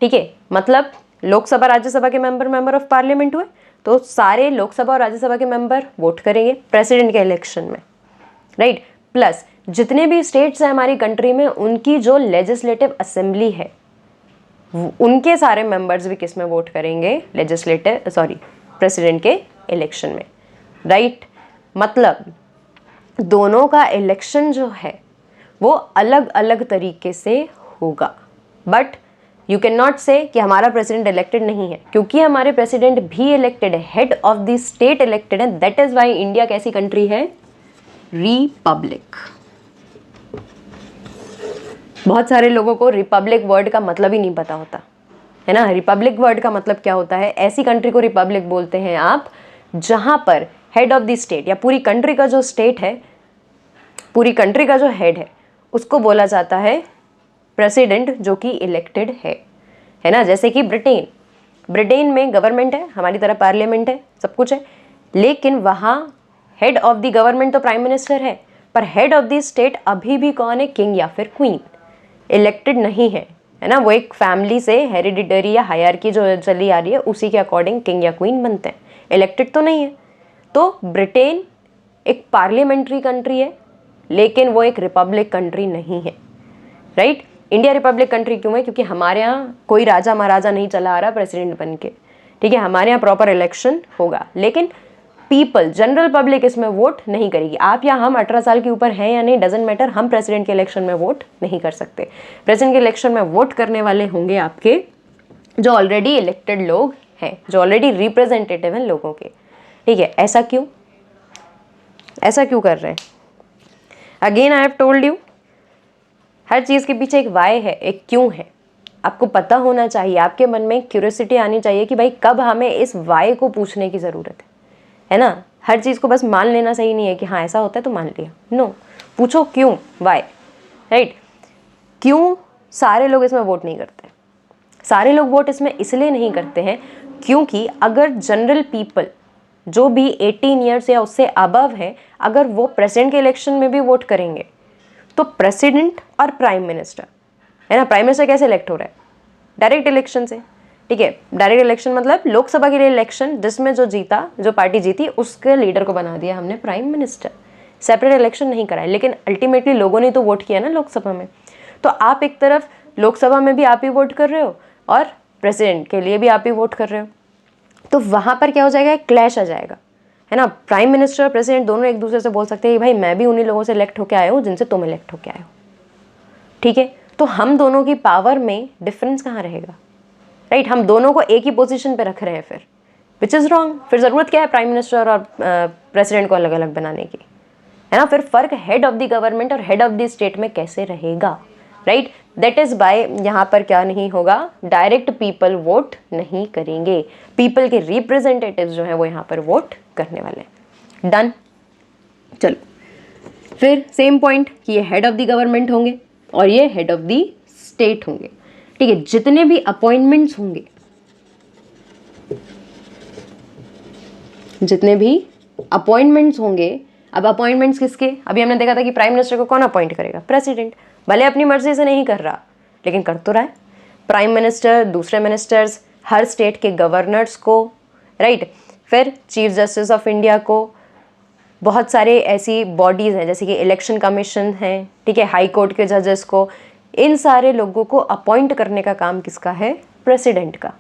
ठीक है। मतलब लोकसभा राज्यसभा के मेंबर ऑफ पार्लियामेंट हुए तो सारे लोकसभा और राज्यसभा के मेंबर वोट करेंगे प्रेसिडेंट के इलेक्शन में, राइट। प्लस जितने भी स्टेट्स हैं हमारी कंट्री में उनकी जो लेजिस्लेटिव असेंबली है उनके सारे मेंबर्स भी किस में वोट करेंगे, प्रेसिडेंट के इलेक्शन में, राइट। मतलब दोनों का इलेक्शन जो है वो अलग अलग तरीके से होगा, बट यू कैन नॉट से कि हमारा प्रेसिडेंट इलेक्टेड नहीं है, क्योंकि हमारे प्रेसिडेंट भी इलेक्टेड है, head of the state elected है। दैट इज वाई इंडिया कैसी कंट्री है, रिपब्लिक। बहुत सारे लोगों को रिपब्लिक वर्ड का मतलब ही नहीं पता होता है ना। रिपब्लिक वर्ड का मतलब क्या होता है, ऐसी कंट्री को रिपब्लिक बोलते हैं आप जहां पर हेड ऑफ द स्टेट या पूरी कंट्री का जो स्टेट है पूरी कंट्री का जो हेड है उसको बोला जाता है प्रेसिडेंट, जो कि इलेक्टेड है ना। जैसे कि ब्रिटेन में गवर्नमेंट है, हमारी तरह पार्लियामेंट है, सब कुछ है, लेकिन वहाँ हेड ऑफ द गवर्नमेंट तो प्राइम मिनिस्टर है, पर हेड ऑफ द स्टेट अभी भी कौन है? किंग या फिर क्वीन। इलेक्टेड नहीं है ना, वो एक फैमिली से हेरिडिटरी या हायरार्की जो चली आ रही है उसी के अकॉर्डिंग किंग या क्वीन बनते हैं, इलेक्टेड तो नहीं है। तो ब्रिटेन एक पार्लियामेंट्री कंट्री है, लेकिन वो एक रिपब्लिक कंट्री नहीं है, राइट। इंडिया रिपब्लिक कंट्री क्यों है? क्योंकि हमारे यहाँ कोई राजा महाराजा नहीं चला आ रहा प्रेसिडेंट बन के, ठीक है। हमारे यहाँ प्रॉपर इलेक्शन होगा, लेकिन पीपल, जनरल पब्लिक इसमें वोट नहीं करेगी। आप या हम 18 साल के ऊपर हैं या नहीं, डजेंट मैटर, हम प्रेसिडेंट के इलेक्शन में वोट नहीं कर सकते। प्रेसिडेंट के इलेक्शन में वोट करने वाले होंगे आपके जो ऑलरेडी इलेक्टेड लोग हैं, जो ऑलरेडी रिप्रेजेंटेटिव हैं लोगों के, ठीक है। ऐसा क्यों कर रहे हैं? Again I have told you, हर चीज़ के पीछे एक वाई है, एक क्यों है। आपको पता होना चाहिए, आपके मन में क्यूरियोसिटी आनी चाहिए कि भाई कब हमें इस वाई को पूछने की ज़रूरत है ना। हर चीज़ को बस मान लेना सही नहीं है कि हाँ ऐसा होता है तो मान लिया, नो, पूछो क्यों, वाई, राइट। क्यों सारे लोग इसमें वोट नहीं करते? सारे लोग वोट इसमें इसलिए नहीं करते हैं क्योंकि अगर जनरल पीपल जो भी 18 ईयर्स या उससे अबव है, अगर वो प्रेसिडेंट के इलेक्शन में भी वोट करेंगे तो प्रेसिडेंट और प्राइम मिनिस्टर, है ना, प्राइम मिनिस्टर कैसे इलेक्ट हो रहा है? डायरेक्ट इलेक्शन से, ठीक है। डायरेक्ट इलेक्शन मतलब लोकसभा के लिए इलेक्शन, जिसमें जो जीता, जो पार्टी जीती, उसके लीडर को बना दिया हमने प्राइम मिनिस्टर। सेपरेट इलेक्शन नहीं कराए, लेकिन अल्टीमेटली लोगों ने तो वोट किया ना लोकसभा में। तो आप एक तरफ लोकसभा में भी आप ही वोट कर रहे हो और प्रेसिडेंट के लिए भी आप ही वोट कर रहे हो, तो वहाँ पर क्या हो जाएगा? एक क्लैश आ जाएगा, है ना। प्राइम मिनिस्टर और प्रेसिडेंट दोनों एक दूसरे से बोल सकते हैं कि भाई मैं भी उन्हीं लोगों से इलेक्ट होकर आया हूँ जिनसे तुम इलेक्ट होकर आए हो, ठीक है। तो हम दोनों की पावर में डिफरेंस कहाँ रहेगा, राइट। हम दोनों को एक ही पोजीशन पे रख रहे हैं फिर, विच इज़ रॉन्ग। फिर ज़रूरत क्या है प्राइम मिनिस्टर और प्रेसिडेंट को अलग अलग बनाने की, है ना। फिर फर्क हेड ऑफ द गवर्नमेंट और हेड ऑफ द स्टेट में कैसे रहेगा, राइट। दैट इज़ बाय यहाँ पर क्या नहीं होगा? डायरेक्ट पीपल वोट नहीं करेंगे, पीपल के रिप्रेजेंटेटिव्स जो हैं वो यहाँ पर वोट करने वाले हैं। डन। चलो फिर सेम पॉइंट कि ये हेड ऑफ द गवर्नमेंट होंगे और ये हेड ऑफ द स्टेट होंगे, ठीक है। जितने भी अपॉइंटमेंट्स होंगे, अब अपॉइंटमेंट्स किसके? अभी हमने देखा था कि प्राइम मिनिस्टर को कौन अपॉइंट करेगा? प्रेसिडेंट। भले अपनी मर्जी से नहीं कर रहा, लेकिन कर तो रहा है। प्राइम मिनिस्टर, दूसरे मिनिस्टर्स, हर स्टेट के गवर्नर्स को, राइट। फिर चीफ जस्टिस ऑफ इंडिया को, बहुत सारे ऐसी बॉडीज़ हैं जैसे कि इलेक्शन कमीशन है, ठीक है, हाई कोर्ट के जजेस को, इन सारे लोगों को अपॉइंट करने का काम किसका है? प्रेसिडेंट का,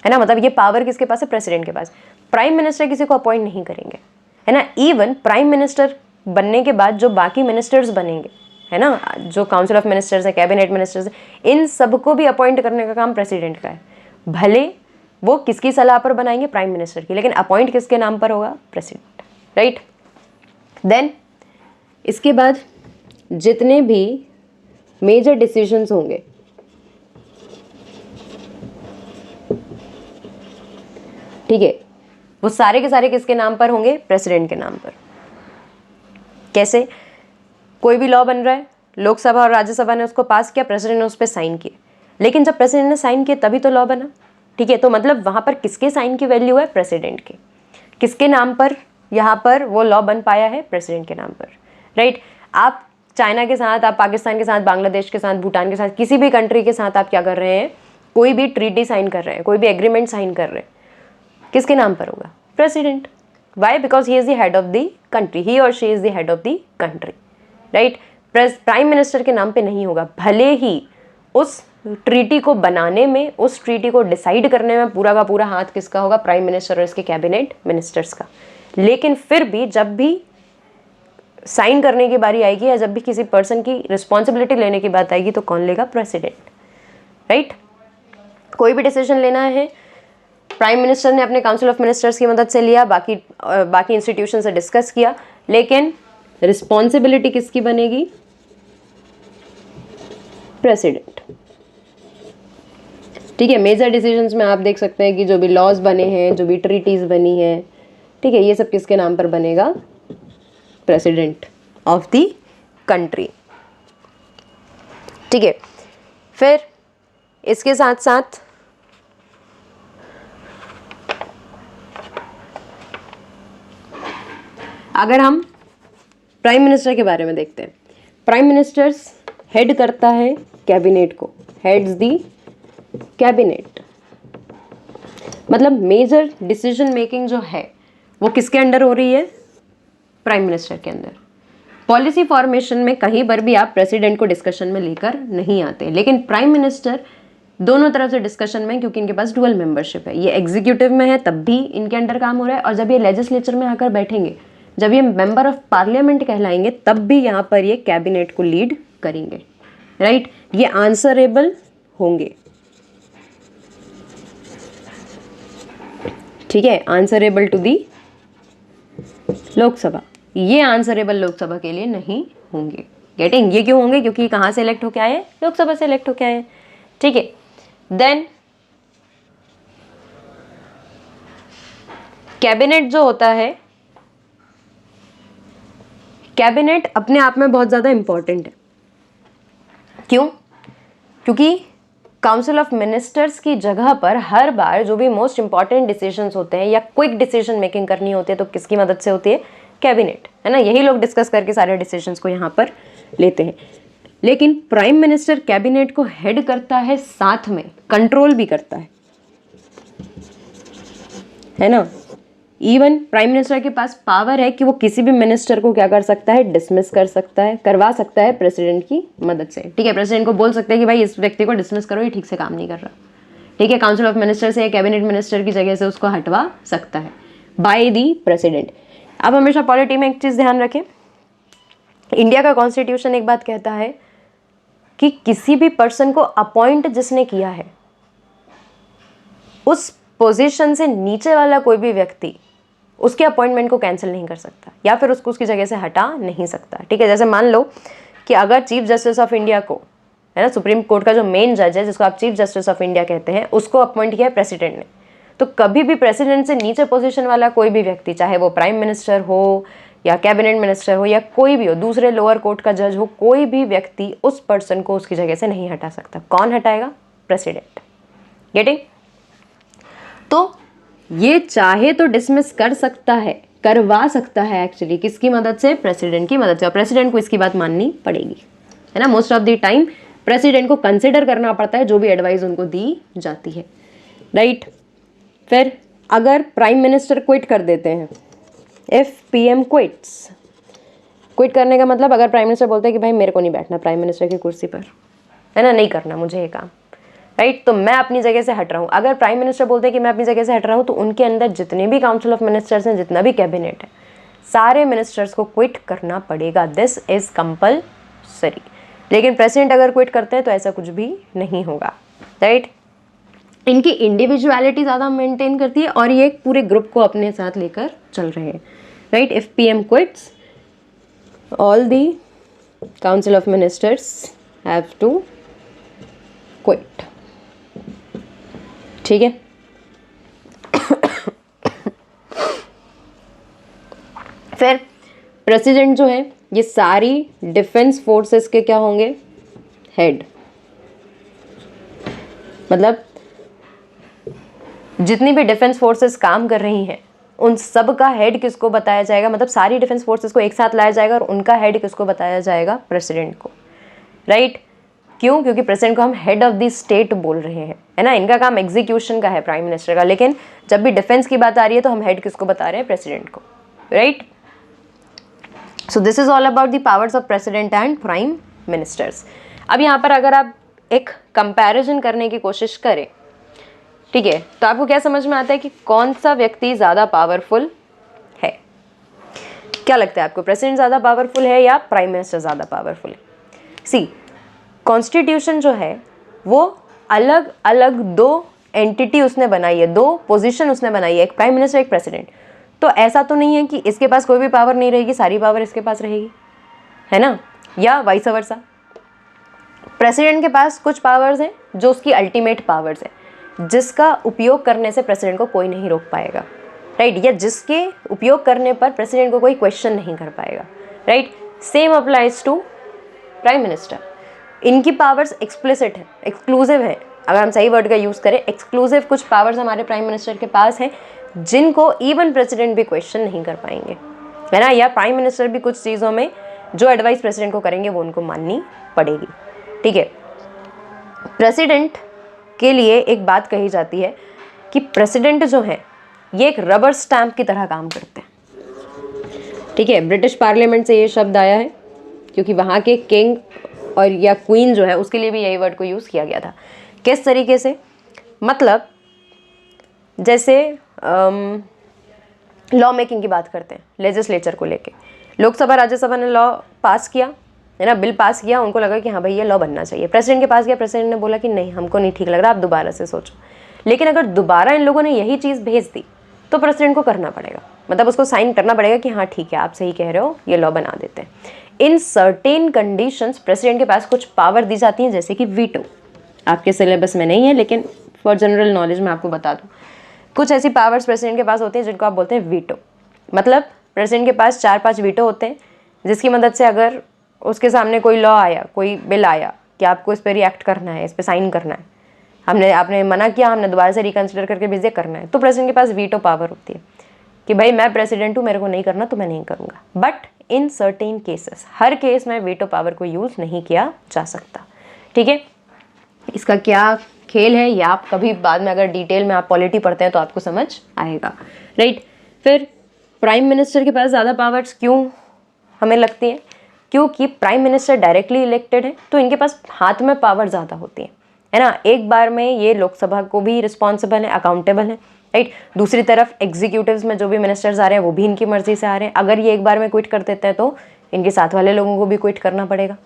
है ना। मतलब ये पावर किसके पास है? प्रेसिडेंट के पास। प्राइम मिनिस्टर किसी को अपॉइंट नहीं करेंगे, है ना। इवन प्राइम मिनिस्टर बनने के बाद जो बाकी मिनिस्टर्स बनेंगे, है ना, जो काउंसिल ऑफ मिनिस्टर्स है, कैबिनेट मिनिस्टर्स है, इन सबको भी अपॉइंट करने का काम प्रेसिडेंट का है। भले वो किसकी सलाह पर बनाएंगे? प्राइम मिनिस्टर की, लेकिन अपॉइंट किसके नाम पर होगा? President, right. देन इसके बाद जितने भी मेजर डिसीजंस होंगे, ठीक है, वो सारे के सारे किसके नाम पर होंगे? प्रेसिडेंट के नाम पर। कैसे? कोई भी लॉ बन रहा है, लोकसभा और राज्यसभा ने उसको पास किया, प्रेसिडेंट ने उस पर साइन किए, लेकिन जब प्रेसिडेंट ने साइन किए तभी तो लॉ बना, ठीक है। तो मतलब वहाँ पर किसके साइन की वैल्यू है? प्रेसिडेंट के। किसके नाम पर यहाँ पर वो लॉ बन पाया है? प्रेसिडेंट के नाम पर, राइट। आप चाइना के साथ, आप पाकिस्तान के साथ, बांग्लादेश के साथ, भूटान के साथ, किसी भी कंट्री के साथ आप क्या कर रहे हैं? कोई भी ट्रीटी साइन कर रहे हैं, कोई भी एग्रीमेंट साइन कर रहे हैं, किसके नाम पर होगा? President. Why? Because he is the head of the country, he और she is the head of the country, right. Prime minister के नाम पे नहीं होगा, भले ही उस ट्रीटी को बनाने में, उस ट्रीटी को डिसाइड करने में पूरा का पूरा हाथ किसका होगा? प्राइम मिनिस्टर और इसके कैबिनेट मिनिस्टर्स का। लेकिन फिर भी जब भी साइन करने की बारी आएगी या जब भी किसी पर्सन की रिस्पॉन्सिबिलिटी लेने की बात आएगी तो कौन लेगा? President, right. कोई भी डिसीजन लेना है, प्राइम मिनिस्टर ने अपने काउंसिल ऑफ मिनिस्टर्स की मदद से लिया, बाकी इंस्टीट्यूशन से डिस्कस किया, लेकिन रिस्पॉन्सिबिलिटी किसकी बनेगी? प्रेसिडेंट, ठीक है। मेजर डिसीजंस में आप देख सकते हैं कि जो भी लॉज बने हैं, जो भी ट्रीटीज बनी है, ठीक है, ये सब किसके नाम पर बनेगा? President of the country. ठीक है, फिर इसके साथ साथ अगर हम प्राइम मिनिस्टर के बारे में देखते हैं, प्राइम मिनिस्टर्स हेड करता है कैबिनेट को, हेड्स दी कैबिनेट। मतलब मेजर डिसीजन मेकिंग जो है वो किसके अंडर हो रही है? प्राइम मिनिस्टर के अंदर। पॉलिसी फॉर्मेशन में कहीं पर भी आप प्रेसिडेंट को डिस्कशन में लेकर नहीं आते, लेकिन प्राइम मिनिस्टर दोनों तरफ से डिस्कशन में, क्योंकि इनके पास डुअल मेंबरशिप है, ये एग्जीक्यूटिव में है तब भी इनके अंडर काम हो रहा है, और जब ये लेजिस्लेचर में आकर बैठेंगे, जब ये मेंबर ऑफ पार्लियामेंट कहलाएंगे, तब भी यहाँ पर ये कैबिनेट को लीड करेंगे। राइट, ये आंसरेबल होंगे। ठीक है, आंसरेबल टू दी लोकसभा। ये आंसरेबल लोकसभा के लिए नहीं होंगे। गेटिंग? ये क्यों होंगे? क्योंकि कहाँ से इलेक्ट होके आए? लोकसभा से इलेक्ट होके आए। ठीक है, देन कैबिनेट जो होता है, कैबिनेट अपने आप में बहुत ज़्यादा इंपॉर्टेंट है। क्यों? क्योंकि काउंसिल ऑफ मिनिस्टर्स की जगह पर हर बार जो भी मोस्ट इंपॉर्टेंट डिसीजंस होते हैं या क्विक डिसीजन मेकिंग करनी होती है तो किसकी मदद से होती है? कैबिनेट, है ना। यही लोग डिस्कस करके सारे डिसीजंस को यहाँ पर लेते हैं। लेकिन प्राइम मिनिस्टर कैबिनेट को हेड करता है, साथ में कंट्रोल भी करता है ना। इवन प्राइम मिनिस्टर के पास पावर है कि वो किसी भी मिनिस्टर को क्या कर सकता है? डिसमिस कर सकता है, करवा सकता है प्रेसिडेंट की मदद से। ठीक है, प्रेसिडेंट को बोल सकते हैं कि भाई इस व्यक्ति को डिसमिस करो, ये ठीक से काम नहीं कर रहा। ठीक है, काउंसिल ऑफ मिनिस्टर से या कैबिनेट मिनिस्टर की जगह से उसको हटवा सकता है बाय दी प्रेसिडेंट। अब हमेशा पॉलिटी में एक चीज़ ध्यान रखें, इंडिया का कॉन्स्टिट्यूशन एक बात कहता है कि किसी भी पर्सन को अपॉइंट जिसने किया है, उस पोजीशन से नीचे वाला कोई भी व्यक्ति उसके अपॉइंटमेंट को कैंसिल नहीं कर सकता या फिर उसको उसकी जगह से हटा नहीं सकता। ठीक है, जैसे मान लो कि अगर चीफ जस्टिस ऑफ इंडिया को, है ना, सुप्रीम कोर्ट का जो मेन जज है जिसको आप चीफ जस्टिस ऑफ इंडिया कहते हैं, उसको अपॉइंट किया है प्रेसिडेंट ने, तो कभी भी प्रेसिडेंट से नीचे पोजीशन वाला कोई भी व्यक्ति, चाहे वो प्राइम मिनिस्टर हो या कैबिनेट मिनिस्टर हो या कोई भी हो, दूसरे लोअर कोर्ट का जज हो, कोई भी व्यक्ति उस पर्सन को उसकी जगह से नहीं हटा सकता। कौन हटाएगा? प्रेसिडेंट। गेटिंग? तो ये चाहे तो डिसमिस कर सकता है, करवा सकता है एक्चुअली, किसकी मदद से? प्रेसिडेंट की मदद से। और प्रेसिडेंट को इसकी बात माननी पड़ेगी, है ना। Most of the time president को कंसिडर करना पड़ता है जो भी एडवाइस उनको दी जाती है। राइट, फिर अगर प्राइम मिनिस्टर क्विट कर देते हैं, इफ पीएम क्विट्स, क्विट करने का मतलब अगर प्राइम मिनिस्टर बोलते हैं कि भाई मेरे को नहीं बैठना प्राइम मिनिस्टर की कुर्सी पर, है ना, नहीं करना मुझे ये काम, राइट, तो मैं अपनी जगह से हट रहा हूँ। अगर प्राइम मिनिस्टर बोलते हैं कि मैं अपनी जगह से हट रहा हूँ, तो उनके अंदर जितने भी काउंसिल ऑफ मिनिस्टर्स हैं, जितना भी कैबिनेट है, सारे मिनिस्टर्स को क्विट करना पड़ेगा। This is compulsory. लेकिन प्रेसिडेंट अगर क्विट करते हैं तो ऐसा कुछ भी नहीं होगा। राइट, इनकी इंडिविजुअलिटी ज़्यादा मेंटेन करती है और ये पूरे ग्रुप को अपने साथ लेकर चल रहे हैं। Right, if PM quits, all the council of ministers have to quit. ठीक है, फिर प्रेसिडेंट जो है ये सारी डिफेंस फोर्सेस के क्या होंगे? हेड। मतलब जितनी भी डिफेंस फोर्सेस काम कर रही हैं उन सब का हेड किसको बताया जाएगा? मतलब सारी डिफेंस फोर्सेस को एक साथ लाया जाएगा और उनका हेड किसको बताया जाएगा? प्रेसिडेंट को। राइट, क्यों? क्योंकि प्रेसिडेंट को हम हेड ऑफ द स्टेट बोल रहे हैं, है ना। इनका काम एग्जीक्यूशन का है, प्राइम मिनिस्टर का, लेकिन जब भी डिफेंस की बात आ रही है तो हम हेड किसको बता रहे हैं? प्रेसिडेंट को। Right, so this is all about the powers of president and prime ministers. अब यहाँ पर अगर आप एक कंपैरिजन करने की कोशिश करें, ठीक है, तो आपको क्या समझ में आता है कि कौन सा व्यक्ति ज़्यादा पावरफुल है? क्या लगता है आपको, प्रेसिडेंट ज़्यादा पावरफुल है या प्राइम मिनिस्टर ज़्यादा पावरफुल है? सी, कॉन्स्टिट्यूशन जो है वो अलग अलग दो एंटिटी उसने बनाई है, दो पोजीशन उसने बनाई है, एक प्राइम मिनिस्टर एक प्रेसिडेंट। तो ऐसा तो नहीं है कि इसके पास कोई भी पावर नहीं रहेगी, सारी पावर इसके पास रहेगी, है ना, या वाइस वर्सा। प्रेसिडेंट के पास कुछ पावर्स हैं जो उसकी अल्टीमेट पावर्स है, जिसका उपयोग करने से प्रेसिडेंट को कोई नहीं रोक पाएगा। राइट, या जिसके उपयोग करने पर प्रेसिडेंट को कोई क्वेश्चन नहीं कर पाएगा। Right, same applies to prime minister. इनकी पावर्स एक्सप्लिसिट है, एक्सक्लूसिव है, अगर हम सही वर्ड का यूज़ करें, एक्सक्लूसिव कुछ पावर्स हमारे प्राइम मिनिस्टर के पास हैं जिनको इवन प्रेसिडेंट भी क्वेश्चन नहीं कर पाएंगे, है ना। या प्राइम मिनिस्टर भी कुछ चीज़ों में जो एडवाइस प्रेसिडेंट को करेंगे वो उनको माननी पड़ेगी, ठीक है। प्रेसिडेंट के लिए एक बात कही जाती है कि प्रेसिडेंट जो है ये एक रबर स्टैम्प की तरह काम करते हैं, ठीक है। ब्रिटिश पार्लियामेंट से ये शब्द आया है क्योंकि वहाँ के किंग और या क्वीन जो है उसके लिए भी यही वर्ड को यूज़ किया गया था। किस तरीके से, मतलब जैसे लॉ मेकिंग की बात करते हैं, लेजिस्लेचर को लेके लोकसभा राज्यसभा ने लॉ पास किया, है ना, बिल पास किया, उनको लगा कि हाँ भाई ये लॉ बनना चाहिए, प्रेसिडेंट के पास गया, प्रेसिडेंट ने बोला कि नहीं हमको नहीं ठीक लग रहा, आप दोबारा से सोचो। लेकिन अगर दोबारा इन लोगों ने यही चीज़ भेज दी तो प्रेसिडेंट को करना पड़ेगा, मतलब उसको साइन करना पड़ेगा कि हाँ ठीक है आप सही कह रहे हो, ये लॉ बना देते हैं। इन सर्टेन कंडीशंस प्रेसिडेंट के पास कुछ पावर दी जाती हैं, जैसे कि वीटो। आपके सिलेबस में नहीं है लेकिन फॉर जनरल नॉलेज मैं आपको बता दूँ, कुछ ऐसी पावर्स प्रेसिडेंट के पास होती हैं जिनको आप बोलते हैं वीटो। मतलब प्रेसिडेंट के पास 4-5 वीटो होते हैं जिसकी मदद से अगर उसके सामने कोई लॉ आया, कोई बिल आया कि आपको इस पर रिएक्ट करना है, इस पर साइन करना है, आपने मना किया, हमने दोबारा से रिकन्सिडर करके भेज दिया करना है, तो प्रेसिडेंट के पास वीटो पावर होती है कि भाई मैं प्रेसिडेंट हूँ, मेरे को नहीं करना तो मैं नहीं करूँगा। But in certain cases, her case में वीटो पावर को यूज़ नहीं किया जा सकता, ठीक है। इसका क्या खेल है ये आप कभी बाद में अगर डिटेल में आप पॉलिटी पढ़ते हैं तो आपको समझ आएगा, राइट। फिर प्राइम मिनिस्टर के पास ज़्यादा पावर्स क्यों हमें लगती हैं, क्योंकि प्राइम मिनिस्टर डायरेक्टली इलेक्टेड है तो इनके पास हाथ में पावर ज़्यादा होती है ना। एक बार में ये लोकसभा को भी रिस्पॉन्सिबल है, अकाउंटेबल है, राइट। दूसरी तरफ एग्जीक्यूटिव्स में जो भी मिनिस्टर्स आ रहे हैं वो भी इनकी मर्जी से आ रहे हैं, अगर ये एक बार में क्विट कर देते हैं तो इनके साथ वाले लोगों को भी क्विट करना पड़ेगा,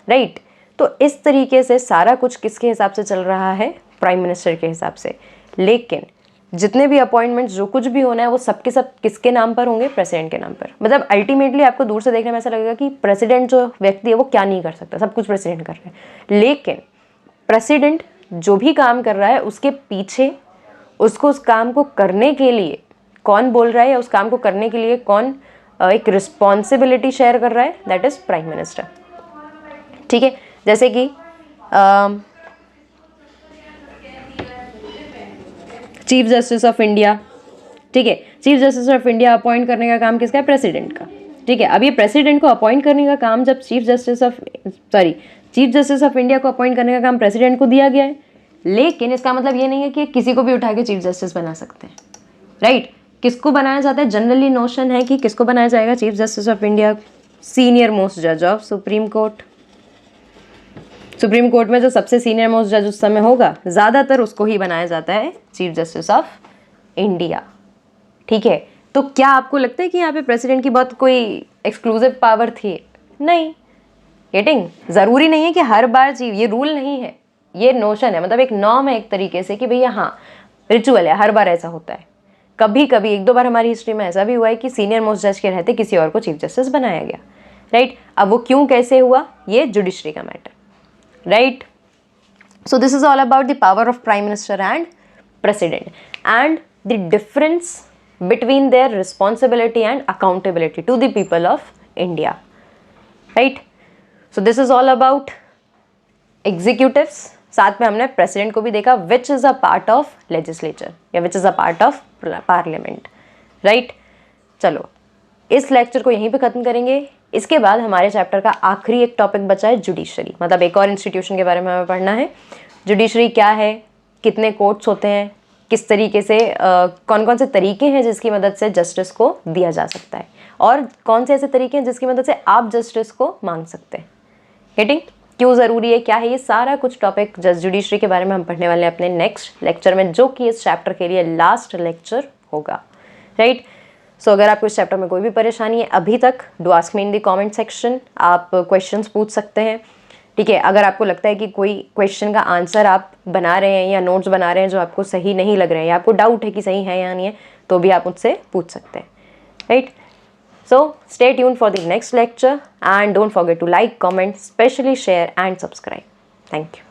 राइट। तो इस तरीके से सारा कुछ किसके हिसाब से चल रहा है, प्राइम मिनिस्टर के हिसाब से। लेकिन जितने भी अपॉइंटमेंट्स जो कुछ भी होना है वो सबके सब किसके नाम पर होंगे, प्रेसिडेंट के नाम पर। मतलब अल्टीमेटली आपको दूर से देखने में ऐसा लगेगा कि प्रेसिडेंट जो व्यक्ति है वो क्या नहीं कर सकता, सब कुछ प्रेसिडेंट कर रहे हैं। लेकिन प्रेसिडेंट जो भी काम कर रहा है उसके पीछे उसको उस काम को करने के लिए कौन बोल रहा है या उस काम को करने के लिए कौन एक रिस्पॉन्सिबिलिटी शेयर कर रहा है, दैट इज प्राइम मिनिस्टर, ठीक है। जैसे कि चीफ जस्टिस ऑफ इंडिया, ठीक है, chief justice of India appoint करने का काम किसका है, प्रेसिडेंट का, ठीक है। अब ये प्रेसिडेंट को अपॉइंट करने का काम जब चीफ जस्टिस ऑफ इंडिया को अपॉइंट करने का काम प्रेसिडेंट को दिया गया है, लेकिन इसका मतलब ये नहीं है कि किसी को भी उठा के चीफ जस्टिस बना सकते हैं, राइट। किसको बनाया जाता है, जनरली नोशन है कि किसको बनाया जाएगा, chief justice of India, senior most जज of supreme court. Supreme court में जो सबसे सीनियर मोस्ट जज उस समय होगा ज़्यादातर उसको ही बनाया जाता है चीफ जस्टिस ऑफ इंडिया, ठीक है। तो क्या आपको लगता है कि यहाँ पे प्रेसिडेंट की बहुत कोई एक्सक्लूसिव पावर थी, नहीं। गेटिंग, ज़रूरी नहीं है कि हर बार चीफ, ये रूल नहीं है, ये नोशन है, मतलब एक नॉर्म है एक तरीके से कि भैया हाँ रिचुअल है, हर बार ऐसा होता है। कभी कभी 1-2 बार हमारी हिस्ट्री में ऐसा भी हुआ है कि सीनियर मोस्ट जज के रहते किसी और को चीफ जस्टिस बनाया गया, राइट। अब वो क्यों कैसे हुआ ये जुडिशरी का matter, right? So this is all about the power of prime minister and president and the difference between their responsibility and accountability to the people of India, right? So this is all about executives. साथ में हमने president को भी देखा which is a part of legislature या which is a part of parliament, right? चलो इस lecture को यहीं पे ख़त्म करेंगे। इसके बाद हमारे चैप्टर का आखिरी एक टॉपिक बचा है जुडिशरी, मतलब एक और इंस्टीट्यूशन के बारे में हमें पढ़ना है। जुडिशरी क्या है, कितने कोर्ट्स होते हैं, किस तरीके से कौन कौन से तरीके हैं जिसकी मदद से जस्टिस को दिया जा सकता है, और कौन से ऐसे तरीके हैं जिसकी मदद से आप जस्टिस को मांग सकते हैं। गेटिंग, क्यों ज़रूरी है, क्या है, ये सारा कुछ टॉपिक जुडिशरी के बारे में हम पढ़ने वाले हैं अपने नेक्स्ट लेक्चर में, जो कि इस चैप्टर के लिए लास्ट लेक्चर होगा, राइट। सो अगर आपको इस चैप्टर में कोई भी परेशानी है अभी तक, do ask me in the comment section, आप क्वेश्चंस पूछ सकते हैं, ठीक है। अगर आपको लगता है कि कोई क्वेश्चन का आंसर आप बना रहे हैं या नोट्स बना रहे हैं जो आपको सही नहीं लग रहे हैं या आपको डाउट है कि सही है या नहीं है, तो भी आप मुझसे पूछ सकते हैं, right. So stay tuned for the next lecture and don't forget to like, comment, especially share and subscribe. Thank you.